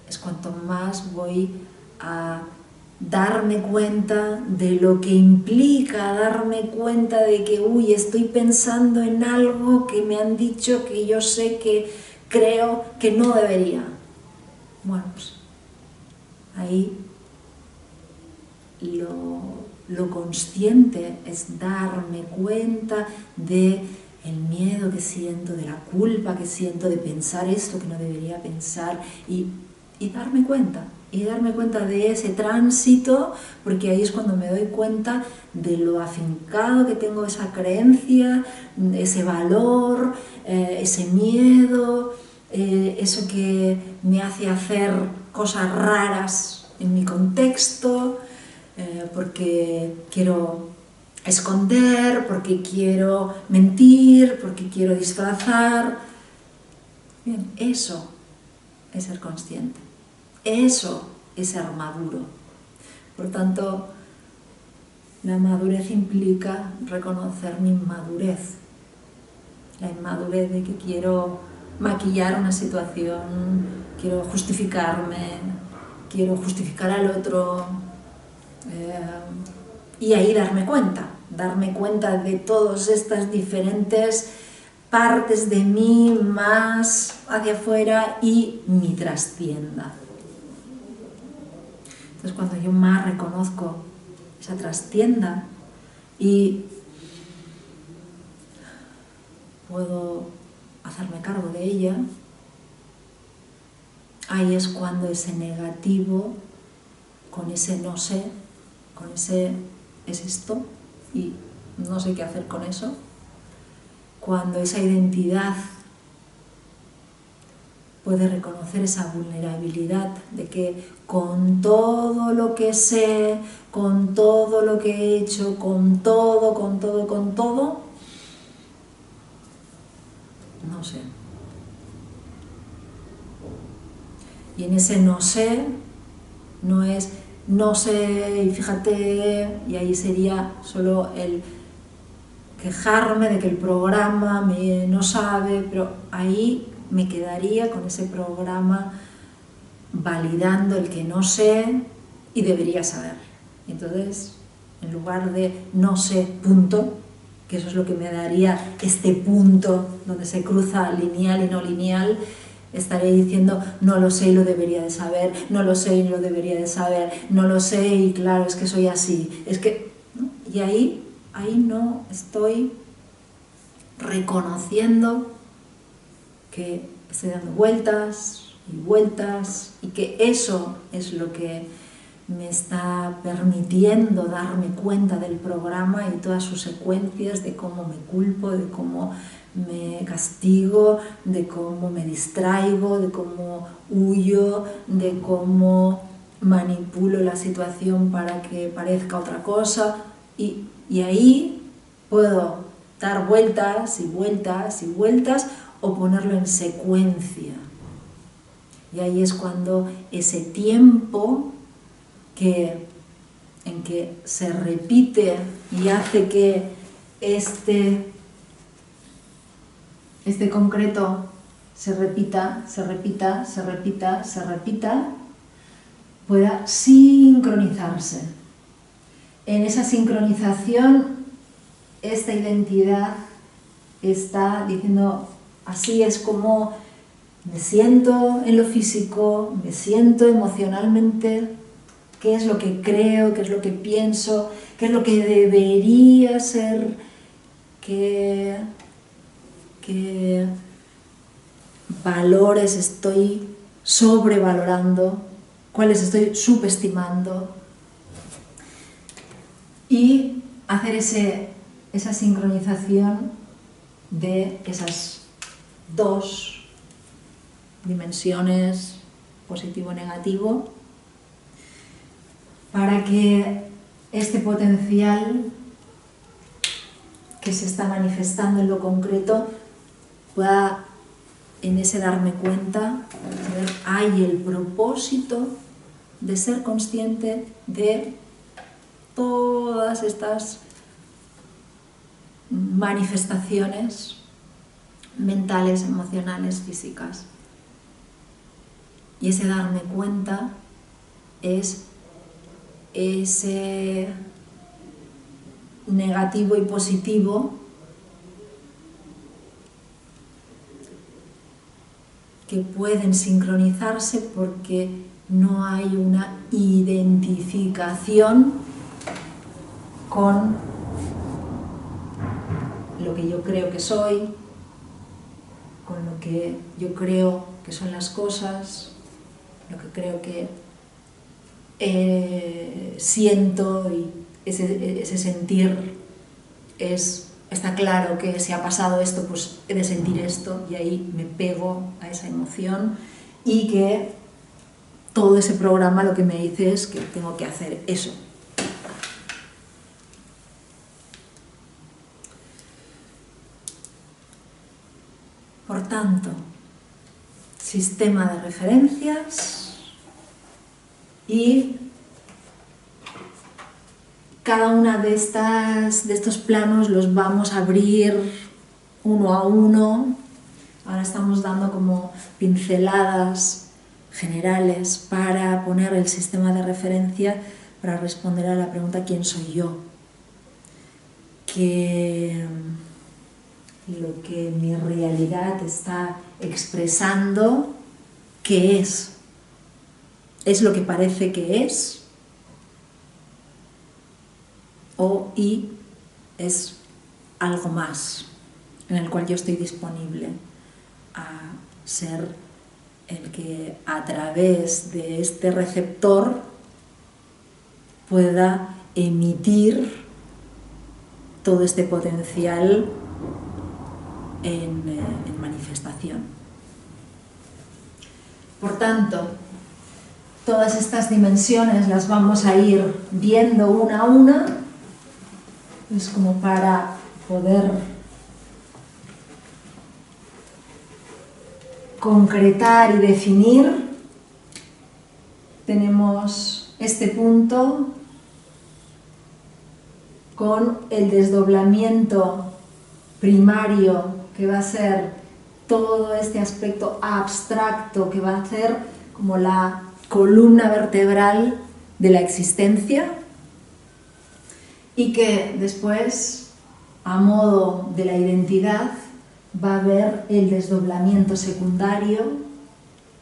es cuanto más voy a darme cuenta de lo que implica, darme cuenta de que, uy, estoy pensando en algo que me han dicho que yo sé que creo que no debería. Bueno, pues ahí lo consciente es darme cuenta de el miedo que siento, de la culpa que siento, de pensar esto que no debería pensar y darme cuenta. Y darme cuenta de ese tránsito, porque ahí es cuando me doy cuenta de lo afincado que tengo esa creencia, ese valor, ese miedo, eso que me hace hacer cosas raras en mi contexto, porque quiero esconder, porque quiero mentir, porque quiero disfrazar. Bien, eso es ser consciente. Eso es ser maduro. Por tanto, la madurez implica reconocer mi inmadurez. La inmadurez de que quiero maquillar una situación, quiero justificarme, quiero justificar al otro, y ahí darme cuenta de todas estas diferentes partes de mí más hacia afuera y mi trastienda. Entonces, cuando yo más reconozco esa trastienda y puedo hacerme cargo de ella, ahí es cuando ese negativo, con ese no sé, con ese es esto y no sé qué hacer con eso, cuando esa identidad puede reconocer esa vulnerabilidad de que con todo lo que sé, con todo lo que he hecho, con todo, no sé. Y en ese no sé, no es no sé y fíjate, y ahí sería solo el quejarme de que el programa no sabe, pero ahí me quedaría con ese programa validando el que no sé y debería saber. Entonces, en lugar de no sé, punto, que eso es lo que me daría este punto donde se cruza lineal y no lineal, estaré diciendo no lo sé y lo debería de saber, no lo sé y lo debería de saber, no lo sé y claro, es que soy así, es que... ¿no? Y ahí no estoy reconociendo que estoy dando vueltas y vueltas y que eso es lo que me está permitiendo darme cuenta del programa y todas sus secuencias, de cómo me culpo, de cómo me castigo, de cómo me distraigo, de cómo huyo, de cómo manipulo la situación para que parezca otra cosa y ahí puedo dar vueltas y vueltas y vueltas o ponerlo en secuencia. Y ahí es cuando ese tiempo en que se repite y hace que este concreto se repita, pueda sincronizarse. En esa sincronización, esta identidad está diciendo, así es como me siento en lo físico, me siento emocionalmente, qué es lo que creo, qué es lo que pienso, qué es lo que debería ser, qué valores estoy sobrevalorando, cuáles estoy subestimando, y hacer esa sincronización de esas dos dimensiones, positivo-negativo, para que este potencial que se está manifestando en lo concreto pueda, en ese darme cuenta, hay el propósito de ser consciente de todas estas manifestaciones mentales, emocionales, físicas. Y ese darme cuenta es ese negativo y positivo que pueden sincronizarse porque no hay una identificación con lo que yo creo que soy, con lo que yo creo que son las cosas, lo que creo que siento, y ese sentir está claro que si ha pasado esto, pues he de sentir esto, y ahí me pego a esa emoción, y que todo ese programa lo que me dice es que tengo que hacer eso. Por tanto, sistema de referencias, y cada una de estos planos los vamos a abrir uno a uno. Ahora estamos dando como pinceladas generales para poner el sistema de referencia, para responder a la pregunta ¿quién soy yo? Que lo que mi realidad está expresando, ¿qué es? ¿Es lo que parece que es? ¿Y es algo más en el cual yo estoy disponible a ser el que a través de este receptor pueda emitir todo este potencial en manifestación? Por tanto, todas estas dimensiones las vamos a ir viendo una a una, es como para poder concretar y definir. Tenemos este punto con el desdoblamiento primario, que va a ser todo este aspecto abstracto, que va a ser como la columna vertebral de la existencia, y que después, a modo de la identidad, va a haber el desdoblamiento secundario,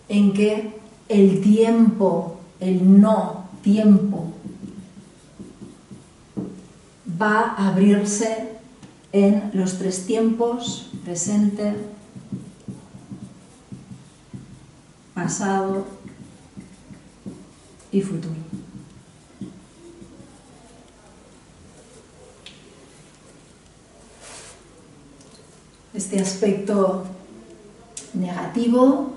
en que el tiempo, el no tiempo, va a abrirse en los tres tiempos: presente, pasado y futuro. Este aspecto negativo,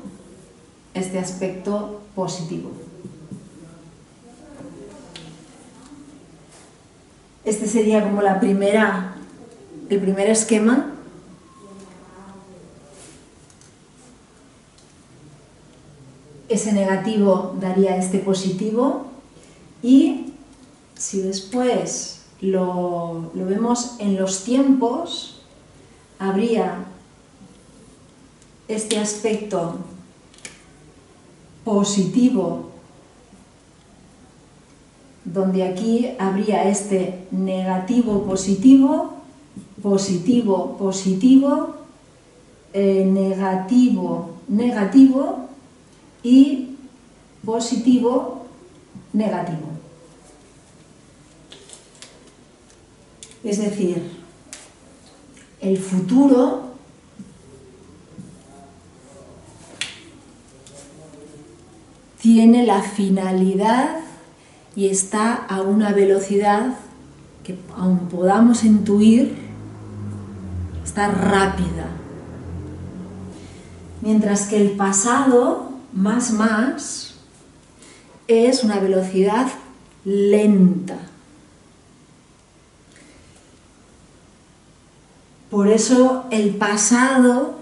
este aspecto positivo. Este sería como el primer esquema. Ese negativo daría este positivo, y si después lo vemos en los tiempos, habría este aspecto positivo, donde aquí habría este negativo positivo, positivo positivo, negativo negativo y positivo negativo. Es decir, el futuro tiene la finalidad y está a una velocidad que, aun podamos intuir, está rápida. Mientras que el pasado, más, es una velocidad lenta. Por eso el pasado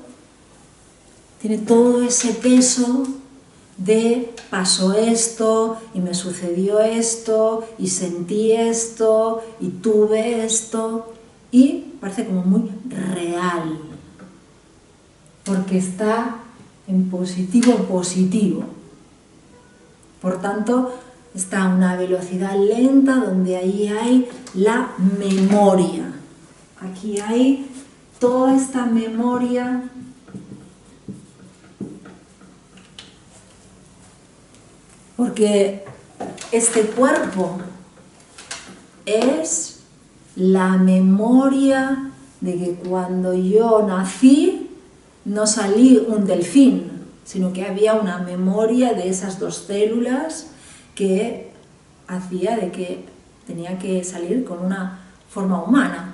tiene todo ese peso de pasó esto y me sucedió esto y sentí esto y tuve esto, y parece como muy real, porque está en positivo positivo. Por tanto, está a una velocidad lenta, donde ahí hay la memoria. Aquí hay toda esta memoria porque este cuerpo es la memoria de que cuando yo nací no salí un delfín, sino que había una memoria de esas dos células que hacía de que tenía que salir con una forma humana.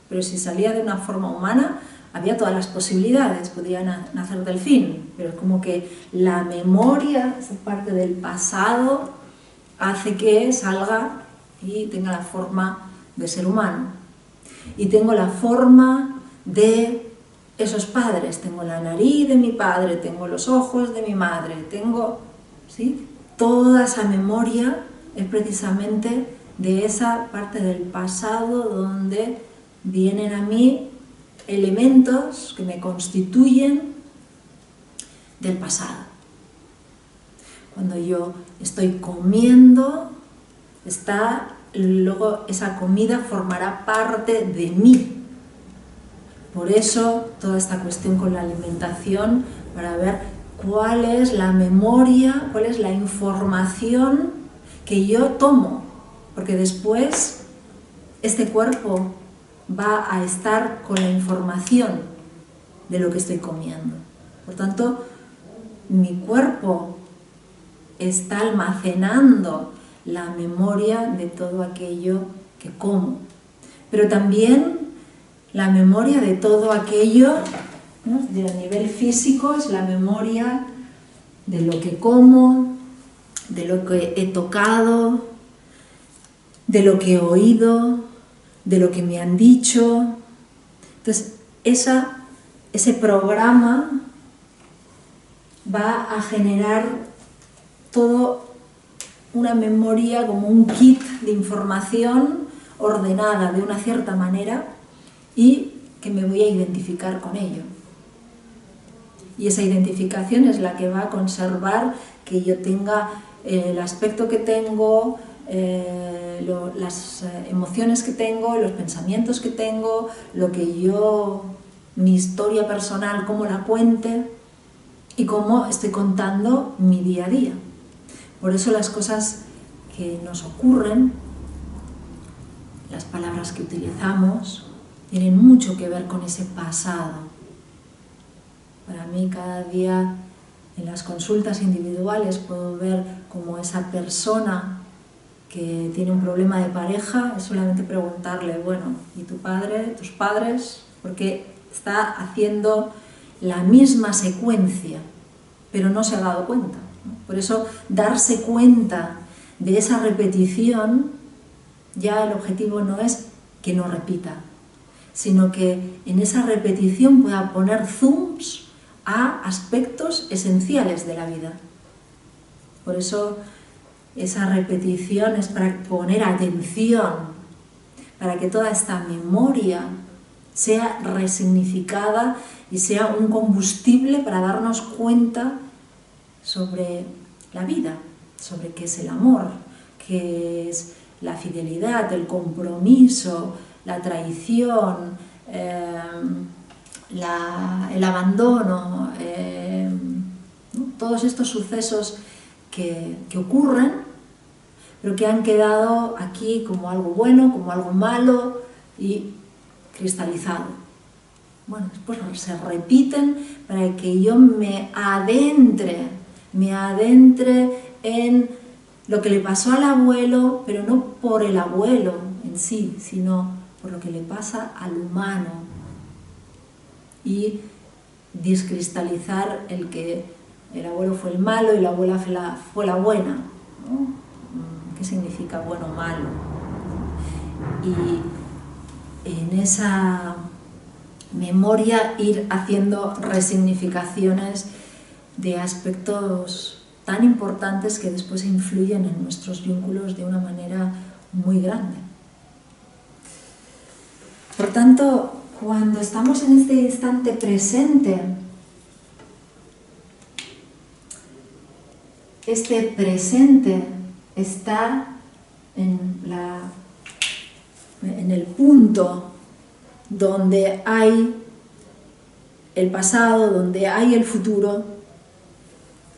Pero si salía de una forma humana, había todas las posibilidades, podía nacer delfín, pero es como que la memoria, esa parte del pasado, hace que salga y tenga la forma de ser humano. Y tengo la forma de esos padres, tengo la nariz de mi padre, tengo los ojos de mi madre, tengo, ¿sí? Toda esa memoria es precisamente de esa parte del pasado donde vienen a mí elementos que me constituyen del pasado. Cuando yo estoy comiendo, luego esa comida formará parte de mí. Por eso toda esta cuestión con la alimentación, para ver cuál es la memoria, cuál es la información que yo tomo, porque después este cuerpo va a estar con la información de lo que estoy comiendo. Por tanto, mi cuerpo está almacenando la memoria de todo aquello que como, pero también la memoria de todo aquello, ¿no? A nivel físico es la memoria de lo que como, de lo que he tocado, de lo que he oído, de lo que me han dicho. Entonces, ese programa va a generar todo una memoria como un kit de información ordenada de una cierta manera y que me voy a identificar con ello. Y esa identificación es la que va a conservar que yo tenga el aspecto que tengo, las emociones que tengo, los pensamientos que tengo, lo que yo, mi historia personal, cómo la cuente y cómo estoy contando mi día a día. Por eso las cosas que nos ocurren, las palabras que utilizamos, tienen mucho que ver con ese pasado. Para mí cada día en las consultas individuales puedo ver cómo esa persona que tiene un problema de pareja es solamente preguntarle, bueno, ¿y tu padre, tus padres? Porque está haciendo la misma secuencia, pero no se ha dado cuenta, ¿no? Por eso darse cuenta de esa repetición, ya el objetivo no es que no repita, sino que en esa repetición pueda poner zooms a aspectos esenciales de la vida. Por eso esa repetición es para poner atención, para que toda esta memoria sea resignificada y sea un combustible para darnos cuenta sobre la vida, sobre qué es el amor, qué es la fidelidad, el compromiso, la traición, el abandono, ¿no? Todos estos sucesos que ocurren, pero que han quedado aquí como algo bueno, como algo malo y cristalizado. Bueno, después se repiten para que yo me adentre en lo que le pasó al abuelo, pero no por el abuelo en sí, sino por lo que le pasa al humano. Y descristalizar el que el abuelo fue el malo y la abuela fue la buena, ¿no? ¿Qué significa bueno o malo? Y en esa memoria ir haciendo resignificaciones de aspectos tan importantes que después influyen en nuestros vínculos de una manera muy grande. Por tanto, cuando estamos en este instante presente, este presente está en el punto donde hay el pasado, donde hay el futuro,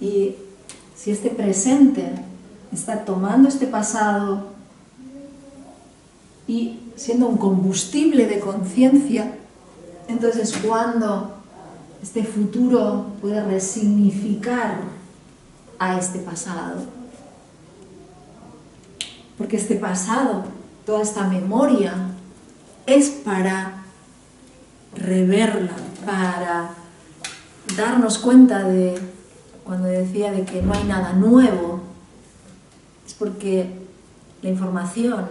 y si este presente está tomando este pasado y siendo un combustible de conciencia, entonces cuando este futuro puede resignificar a este pasado. Porque este pasado, toda esta memoria, es para reverla, para darnos cuenta de, cuando decía de que no hay nada nuevo, es porque la información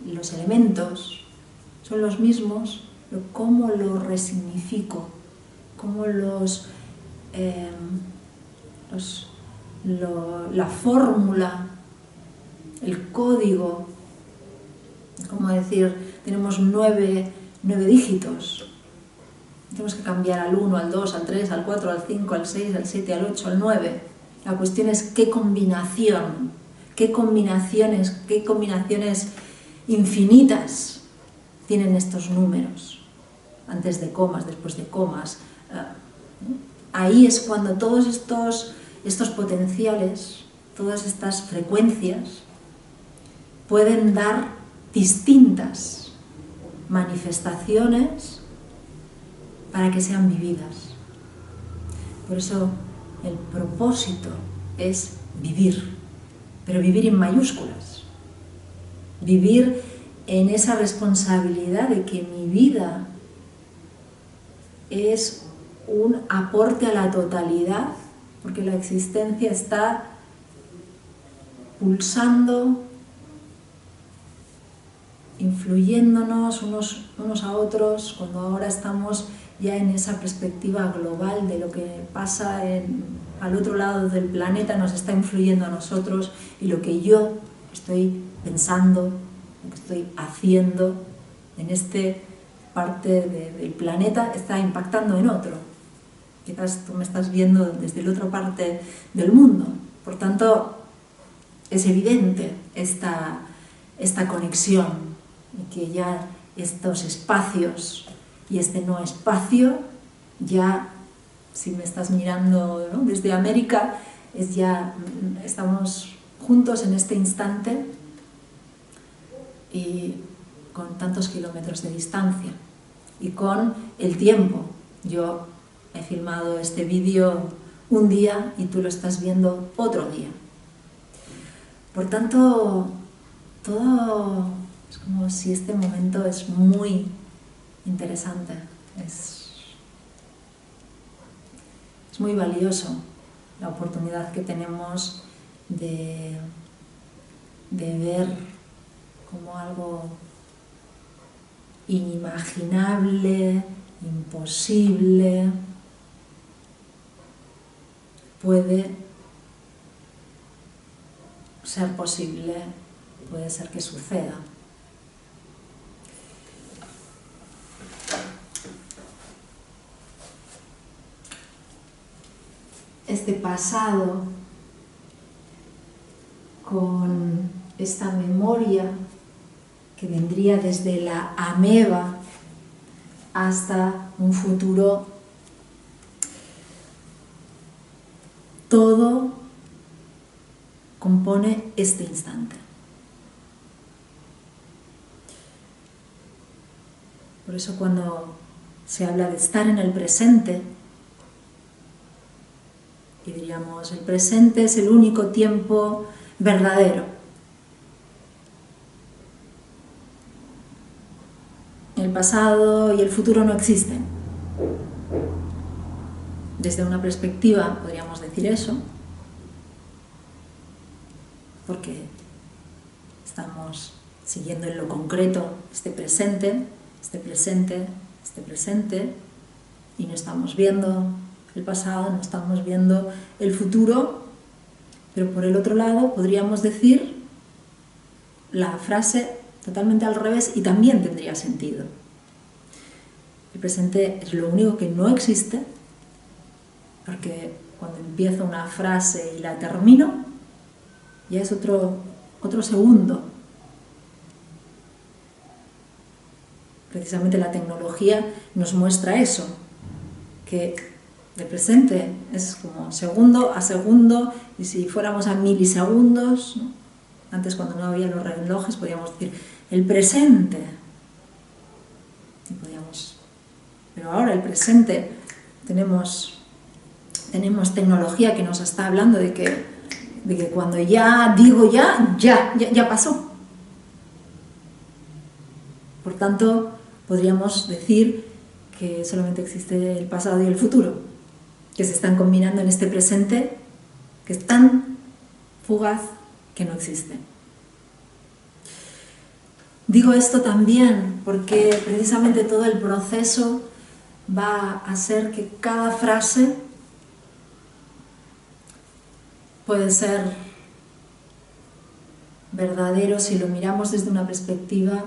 y los elementos son los mismos, pero cómo los resignifico, cómo la fórmula, el código, es como decir, tenemos nueve dígitos, tenemos que cambiar al 1, al 2, al 3, al 4, al 5, al 6, al 7, al 8, al 9. La cuestión es qué combinación, qué combinaciones infinitas tienen estos números, antes de comas, después de comas. Ahí es cuando todos estos potenciales, todas estas frecuencias, pueden dar distintas manifestaciones para que sean vividas. Por eso el propósito es vivir, pero vivir en mayúsculas. Vivir en esa responsabilidad de que mi vida es un aporte a la totalidad, porque la existencia está pulsando, influyéndonos unos a otros, cuando ahora estamos ya en esa perspectiva global de lo que pasa al otro lado del planeta nos está influyendo a nosotros, y lo que yo estoy pensando, lo que estoy haciendo en este parte del planeta está impactando en otro. Quizás tú me estás viendo desde la otra parte del mundo. Por tanto, es evidente esta conexión, y que ya estos espacios y este no espacio, ya, si me estás mirando, ¿no?, desde América, estamos juntos en este instante y con tantos kilómetros de distancia y con el tiempo. Yo he filmado este vídeo un día y tú lo estás viendo otro día. Por tanto, todo es como si este momento es muy interesante, es muy valioso la oportunidad que tenemos de ver como algo inimaginable, imposible, puede ser posible, puede ser que suceda. Este pasado, con esta memoria que vendría desde la ameba hasta un futuro, todo compone este instante. Por eso cuando se habla de estar en el presente, y diríamos, el presente es el único tiempo verdadero. El pasado y el futuro no existen. Desde una perspectiva podríamos decir eso, porque estamos siguiendo en lo concreto este presente, y no estamos viendo el pasado, no estamos viendo el futuro, pero por el otro lado podríamos decir la frase totalmente al revés y también tendría sentido. El presente es lo único que no existe, porque cuando empiezo una frase y la termino, ya es otro segundo. Precisamente la tecnología nos muestra eso, que el presente es como segundo a segundo, y si fuéramos a milisegundos, ¿no? Antes, cuando no había los relojes, podríamos decir el presente. Pero ahora el presente, tenemos tecnología que nos está hablando de que cuando ya digo ya pasó. Por tanto, podríamos decir que solamente existe el pasado y el futuro, que se están combinando en este presente que es tan fugaz que no existe. Digo esto también porque precisamente todo el proceso va a hacer que cada frase puede ser verdadero si lo miramos desde una perspectiva,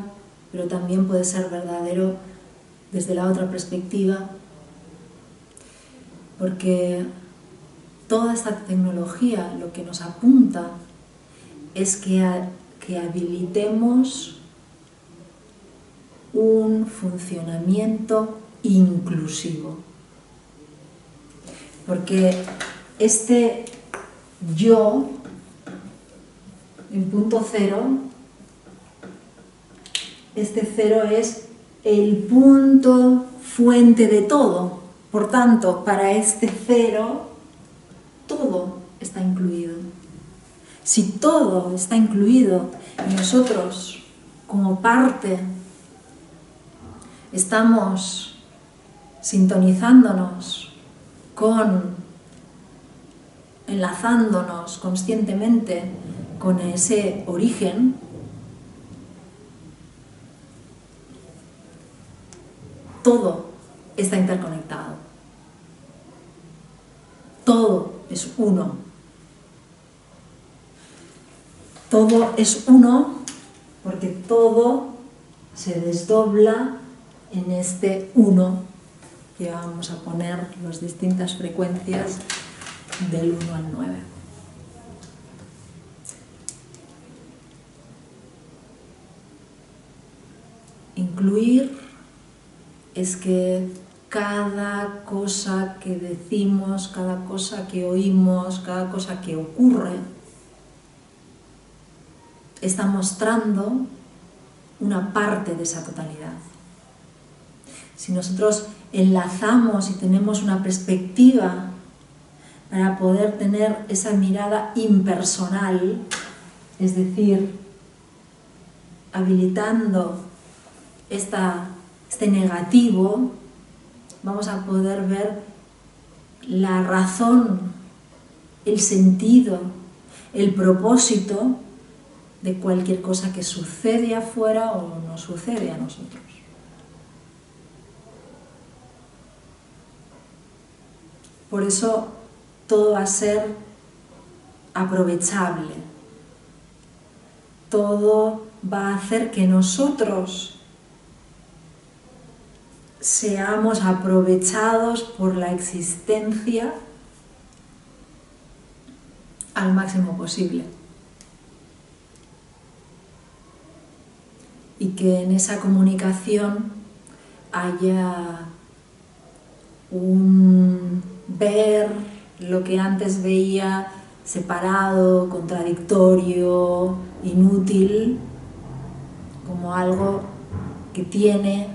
pero también puede ser verdadero desde la otra perspectiva, porque toda esta tecnología lo que nos apunta es que habilitemos un funcionamiento inclusivo. Porque este yo, en punto cero, este cero es el punto fuente de todo. Por tanto, para este cero, todo está incluido. Si todo está incluido y nosotros, como parte, estamos sintonizándonos enlazándonos conscientemente con ese origen, todo está interconectado. Todo es uno. Todo es uno porque todo se desdobla en este uno que vamos a poner las distintas frecuencias del 1 al 9. Incluir es que cada cosa que decimos, cada cosa que oímos, cada cosa que ocurre, está mostrando una parte de esa totalidad. Si nosotros enlazamos y tenemos una perspectiva para poder tener esa mirada impersonal, es decir, habilitando este negativo, vamos a poder ver la razón, el sentido, el propósito de cualquier cosa que sucede afuera o nos sucede a nosotros. Por eso todo va a ser aprovechable. Todo va a hacer que nosotros seamos aprovechados por la existencia al máximo posible. Y que en esa comunicación haya un ver lo que antes veía separado, contradictorio, inútil, como algo que tiene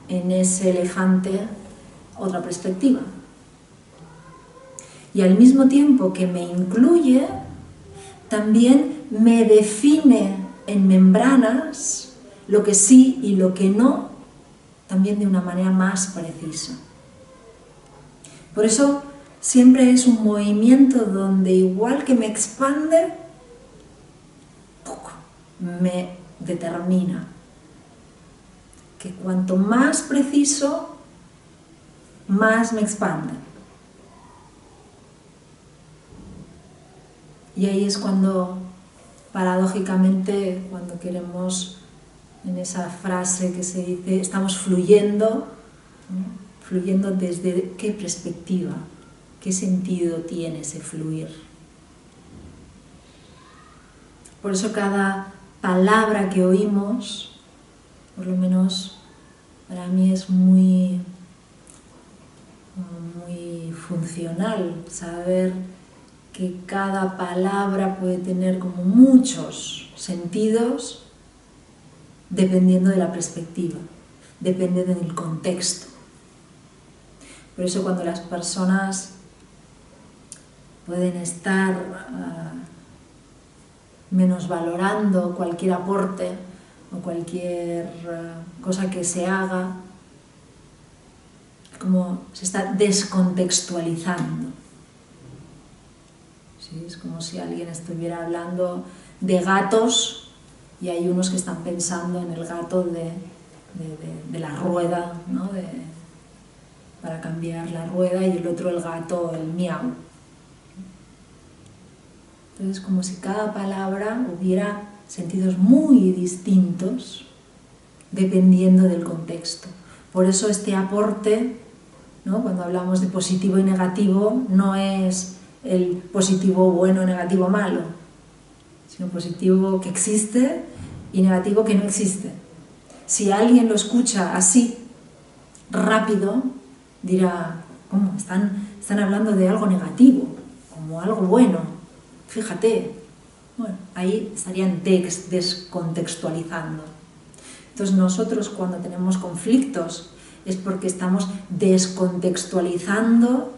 en ese elefante otra perspectiva. Y al mismo tiempo que me incluye, también me define en membranas lo que sí y lo que no, también de una manera más precisa. Por eso siempre es un movimiento donde igual que me expande, me determina. Que cuanto más preciso, más me expande. Y ahí es cuando, paradójicamente, cuando queremos, en esa frase que se dice, estamos fluyendo, ¿no? Fluyendo desde qué perspectiva, qué sentido tiene ese fluir. Por eso cada palabra que oímos, por lo menos para mí es muy funcional saber que cada palabra puede tener como muchos sentidos, dependiendo de la perspectiva, dependiendo del contexto. Por eso cuando las personas pueden estar menosvalorando cualquier aporte o cualquier cosa que se haga, como se está descontextualizando. ¿Sí? Es como si alguien estuviera hablando de gatos y hay unos que están pensando en el gato de la rueda, ¿no? Para cambiar la rueda, y el otro el gato, el miau. Entonces, como si cada palabra hubiera sentidos muy distintos dependiendo del contexto. Por eso este aporte, ¿no? Cuando hablamos de positivo y negativo, no es el positivo bueno o negativo malo, sino positivo que existe y negativo que no existe. Si alguien lo escucha así, rápido, dirá, ¿cómo? Están hablando de algo negativo, como algo bueno, fíjate. Bueno, ahí estarían descontextualizando. Entonces nosotros cuando tenemos conflictos es porque estamos descontextualizando,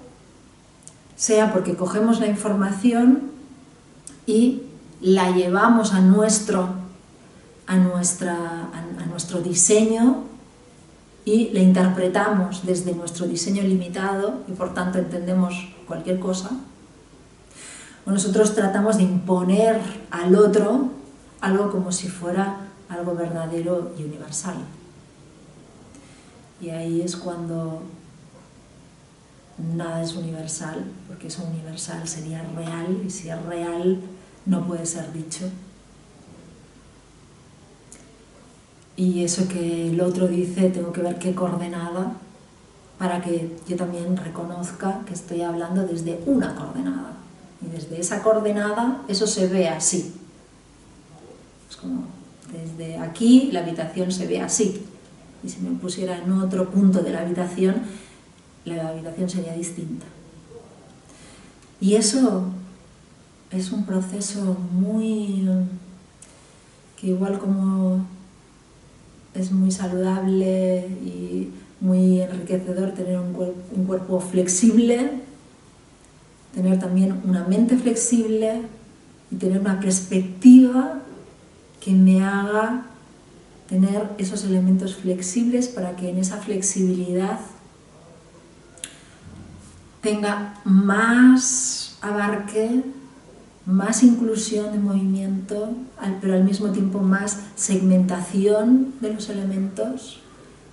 sea porque cogemos la información y la llevamos a nuestro diseño y la interpretamos desde nuestro diseño limitado y por tanto entendemos cualquier cosa, o nosotros tratamos de imponer al otro algo como si fuera algo verdadero y universal. Y ahí es cuando nada es universal, porque eso universal sería real, y si es real no puede ser dicho. Y eso que el otro dice, tengo que ver qué coordenada, para que yo también reconozca que estoy hablando desde una coordenada. Y desde esa coordenada eso se ve así. Es como, desde aquí la habitación se ve así. Y si me pusiera en otro punto de la habitación sería distinta. Y eso es un proceso que igual como es muy saludable y muy enriquecedor tener un cuerpo flexible, tener también una mente flexible y tener una perspectiva que me haga tener esos elementos flexibles para que en esa flexibilidad tenga más abarque, más inclusión de movimiento, pero al mismo tiempo más segmentación de los elementos.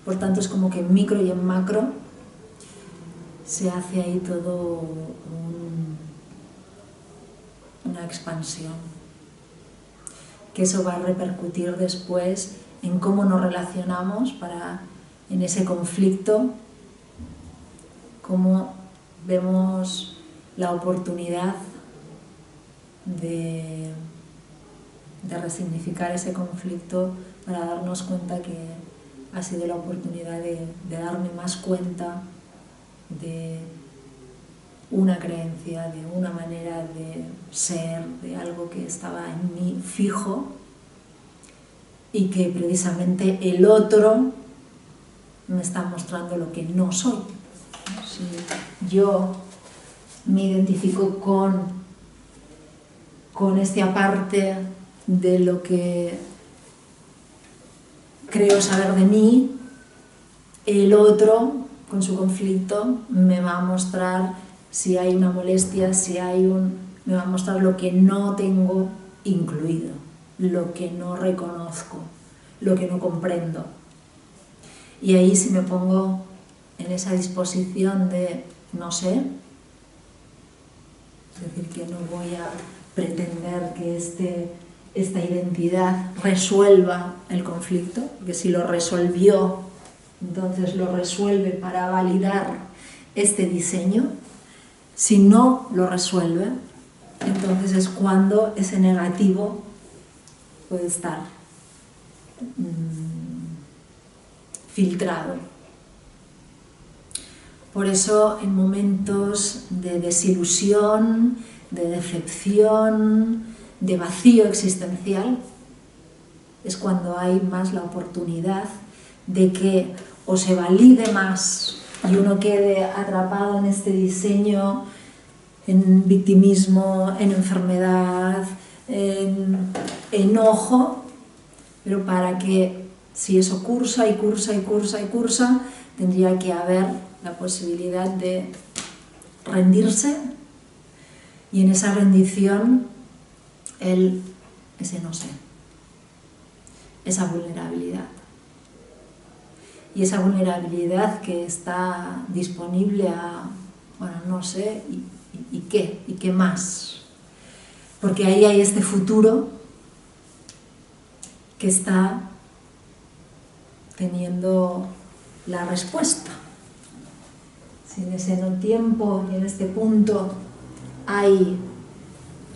Por tanto, es como que en micro y en macro se hace ahí todo una expansión, que eso va a repercutir después en cómo nos relacionamos en ese conflicto, cómo vemos la oportunidad de resignificar ese conflicto para darnos cuenta que ha sido la oportunidad de darme más cuenta de una creencia, de una manera de ser, de algo que estaba en mí fijo y que precisamente el otro me está mostrando lo que no soy. Si yo me identifico con esta parte de lo que creo saber de mí, el otro, con su conflicto, me va a mostrar si hay una molestia, me va a mostrar lo que no tengo incluido, lo que no reconozco, lo que no comprendo. Y ahí si me pongo en esa disposición de no sé, es decir, que no voy a pretender que esta identidad resuelva el conflicto, porque si lo resolvió, entonces lo resuelve para validar este diseño. Si no lo resuelve, entonces es cuando ese negativo puede estar filtrado. Por eso en momentos de desilusión, de decepción, de vacío existencial, es cuando hay más la oportunidad de que o se valide más y uno quede atrapado en este diseño, en victimismo, en enfermedad, en enojo, pero para que si eso cursa y cursa y cursa y cursa, tendría que haber la posibilidad de rendirse y en esa rendición ese no sé, esa vulnerabilidad. Y esa vulnerabilidad que está disponible a, bueno, no sé, ¿y qué? ¿Y qué más? Porque ahí hay este futuro que está teniendo la respuesta. Si en ese no tiempo y en este punto hay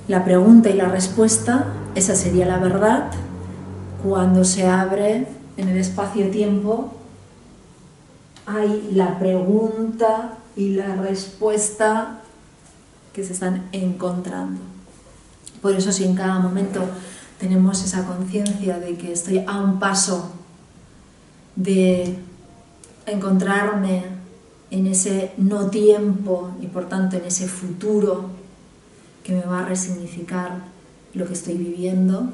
la pregunta y la respuesta, esa sería la verdad. Cuando se abre en el espacio-tiempo, hay la pregunta y la respuesta que se están encontrando. Por eso, si en cada momento tenemos esa conciencia de que estoy a un paso de encontrarme en ese no tiempo y por tanto en ese futuro que me va a resignificar lo que estoy viviendo,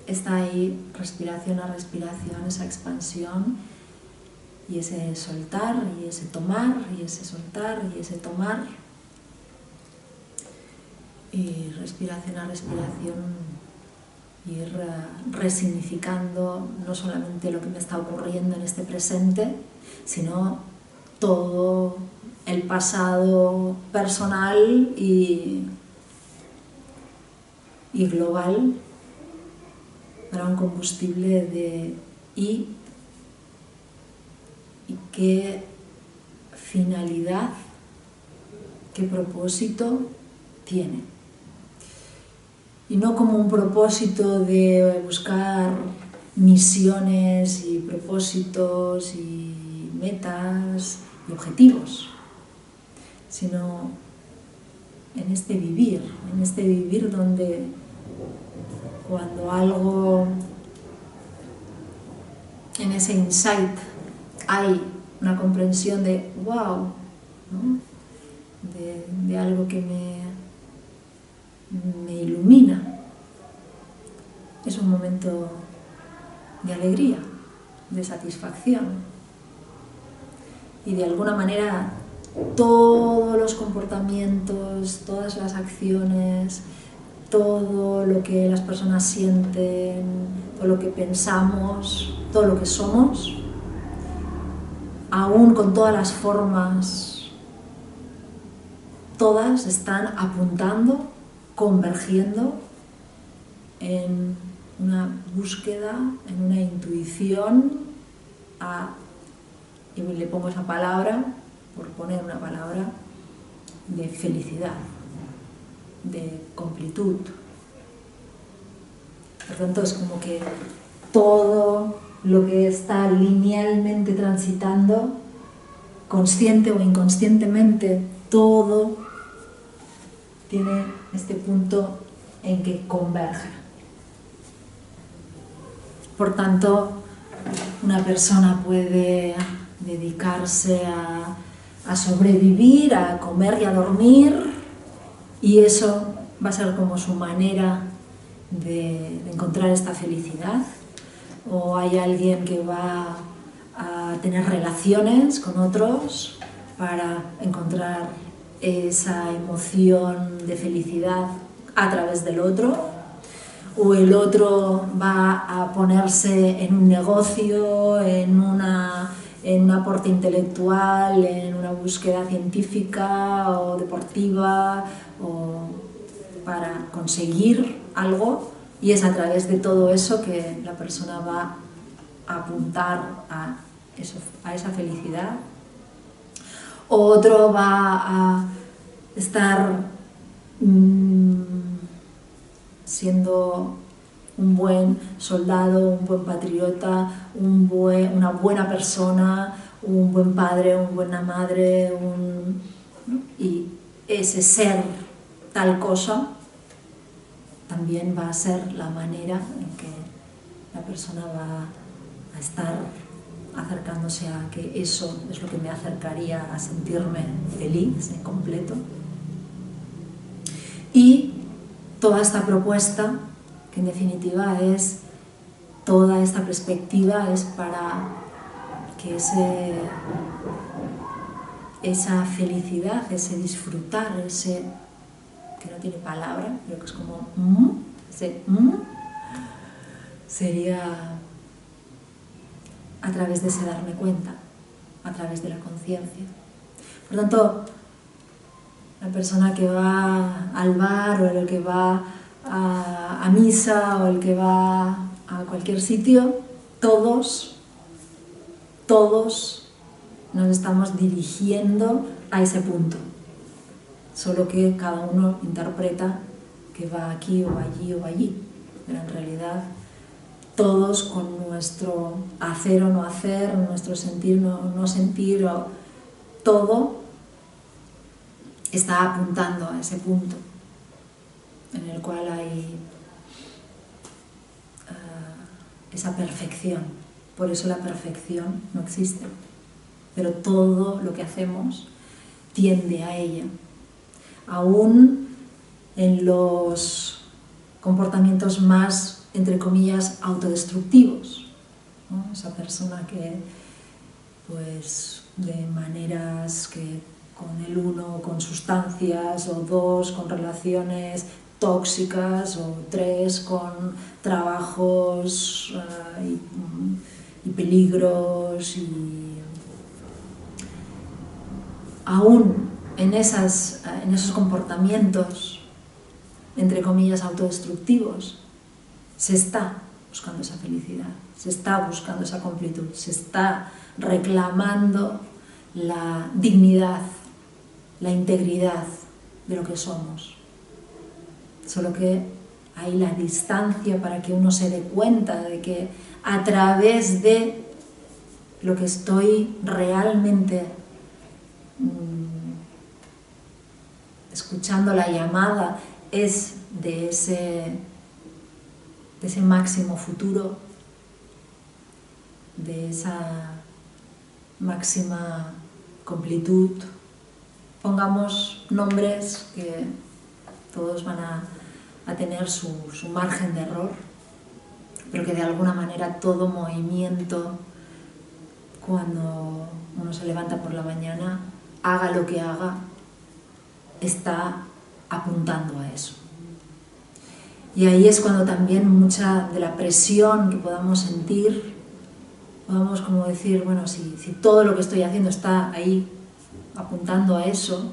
está ahí respiración a respiración, esa expansión y ese soltar y ese tomar y ese soltar y ese tomar, y respiración a respiración ir resignificando no solamente lo que me está ocurriendo en este presente, sino todo el pasado personal y global, para un combustible de y qué finalidad, qué propósito tiene. Y no como un propósito de buscar misiones y propósitos y metas y objetivos, sino en este vivir donde cuando algo, en ese insight, hay una comprensión de wow, ¿no? de algo que me ilumina, es un momento de alegría, de satisfacción, y de alguna manera todos los comportamientos, todas las acciones, todo lo que las personas sienten, todo lo que pensamos, todo lo que somos, aún con todas las formas, todas están apuntando, convergiendo en una búsqueda, en una intuición y le pongo esa palabra, por poner una palabra, de felicidad, de completud. Por tanto, es como que todo lo que está linealmente transitando, consciente o inconscientemente, todo tiene este punto en que converge. Por tanto, una persona puede dedicarse a sobrevivir, a comer y a dormir, y eso va a ser como su manera de encontrar esta felicidad. O hay alguien que va a tener relaciones con otros para encontrar esa emoción de felicidad a través del otro, o el otro va a ponerse en un negocio, en un aporte intelectual, en una búsqueda científica o deportiva, o para conseguir algo, y es a través de todo eso que la persona va a apuntar a esa felicidad. Otro va a estar siendo un buen soldado, un buen patriota, una buena persona, un buen padre, una buena madre, y ese ser tal cosa, también va a ser la manera en que la persona va a estar acercándose a que eso es lo que me acercaría a sentirme feliz, en completo. Y toda esta propuesta, que en definitiva es toda esta perspectiva, es para que esa felicidad, ese disfrutar, ese que no tiene palabra, pero que es como sería a través de ese darme cuenta, a través de la conciencia. Por tanto, la persona que va al bar o el que va a misa o el que va a cualquier sitio, todos nos estamos dirigiendo a ese punto, solo que cada uno interpreta que va aquí o allí o allí, pero en realidad todos con nuestro hacer o no hacer, nuestro sentir o no sentir, todo está apuntando a ese punto en el cual hay esa perfección. Por eso la perfección no existe, pero todo lo que hacemos tiende a ella. Aún en los comportamientos más, entre comillas, autodestructivos, ¿no? Esa persona que, pues, de maneras que con el uno, con sustancias, o dos, con relaciones tóxicas, o tres, con trabajos y peligros, y aún en esos comportamientos, entre comillas, autodestructivos, se está buscando esa felicidad, se está buscando esa completud, se está reclamando la dignidad, la integridad de lo que somos. Solo que hay la distancia para que uno se dé cuenta de que a través de lo que estoy realmente escuchando la llamada es de ese máximo futuro, de esa máxima completud. Pongamos nombres que todos van a tener su margen de error, pero que de alguna manera todo movimiento, cuando uno se levanta por la mañana, haga lo que haga, está apuntando a eso. Y ahí es cuando también mucha de la presión que podamos sentir, podamos como decir, bueno, si todo lo que estoy haciendo está ahí apuntando a eso,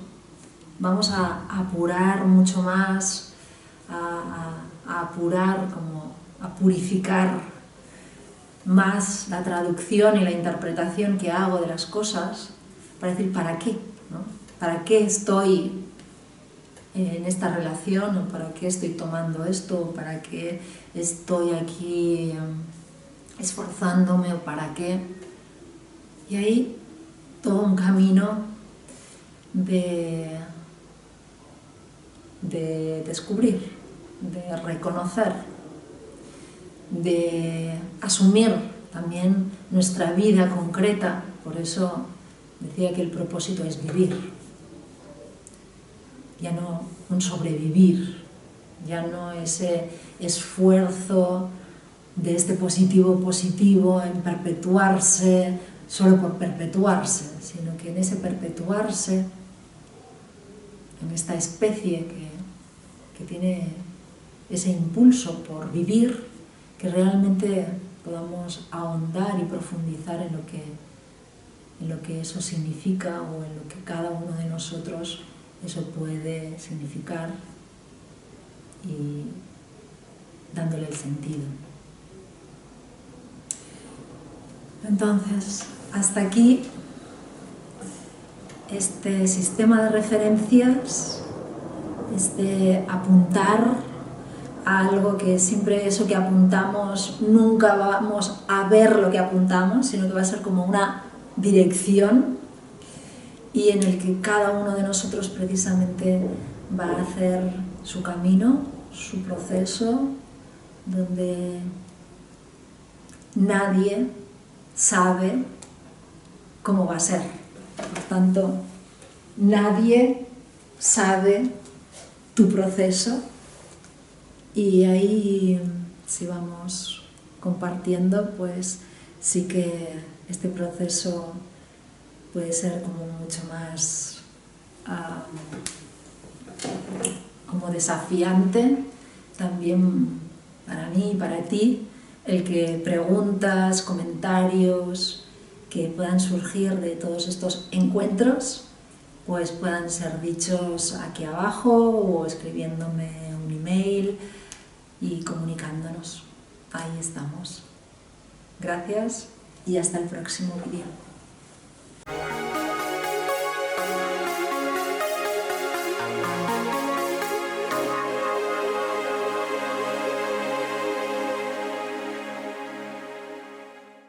vamos a apurar mucho más, a apurar, como a purificar más la traducción y la interpretación que hago de las cosas, para decir, ¿para qué? ¿No? ¿Para qué estoy en esta relación? ¿O para qué estoy tomando esto? ¿O para qué estoy aquí esforzándome? ¿O para qué? Y ahí todo un camino de descubrir, de reconocer, de asumir también nuestra vida concreta. Por eso decía que el propósito es vivir, ya no un sobrevivir, ya no ese esfuerzo de este positivo en perpetuarse solo por perpetuarse, sino que en ese perpetuarse, en esta especie que tiene ese impulso por vivir, que realmente podamos ahondar y profundizar en lo que eso significa, o en lo que cada uno de nosotros eso puede significar, y dándole el sentido. Entonces, hasta aquí este sistema de referencias, este apuntar a algo que siempre eso que apuntamos, nunca vamos a ver lo que apuntamos, sino que va a ser como una dirección, y en el que cada uno de nosotros precisamente va a hacer su camino su proceso, donde nadie sabe cómo va a ser. Por tanto, nadie sabe tu proceso, y ahí, si vamos compartiendo, pues sí que este proceso puede ser como mucho más como desafiante también para mí y para ti, el que preguntas, comentarios que puedan surgir de todos estos encuentros pues puedan ser dichos aquí abajo o escribiéndome un email y comunicándonos. Ahí estamos. Gracias y hasta el próximo vídeo.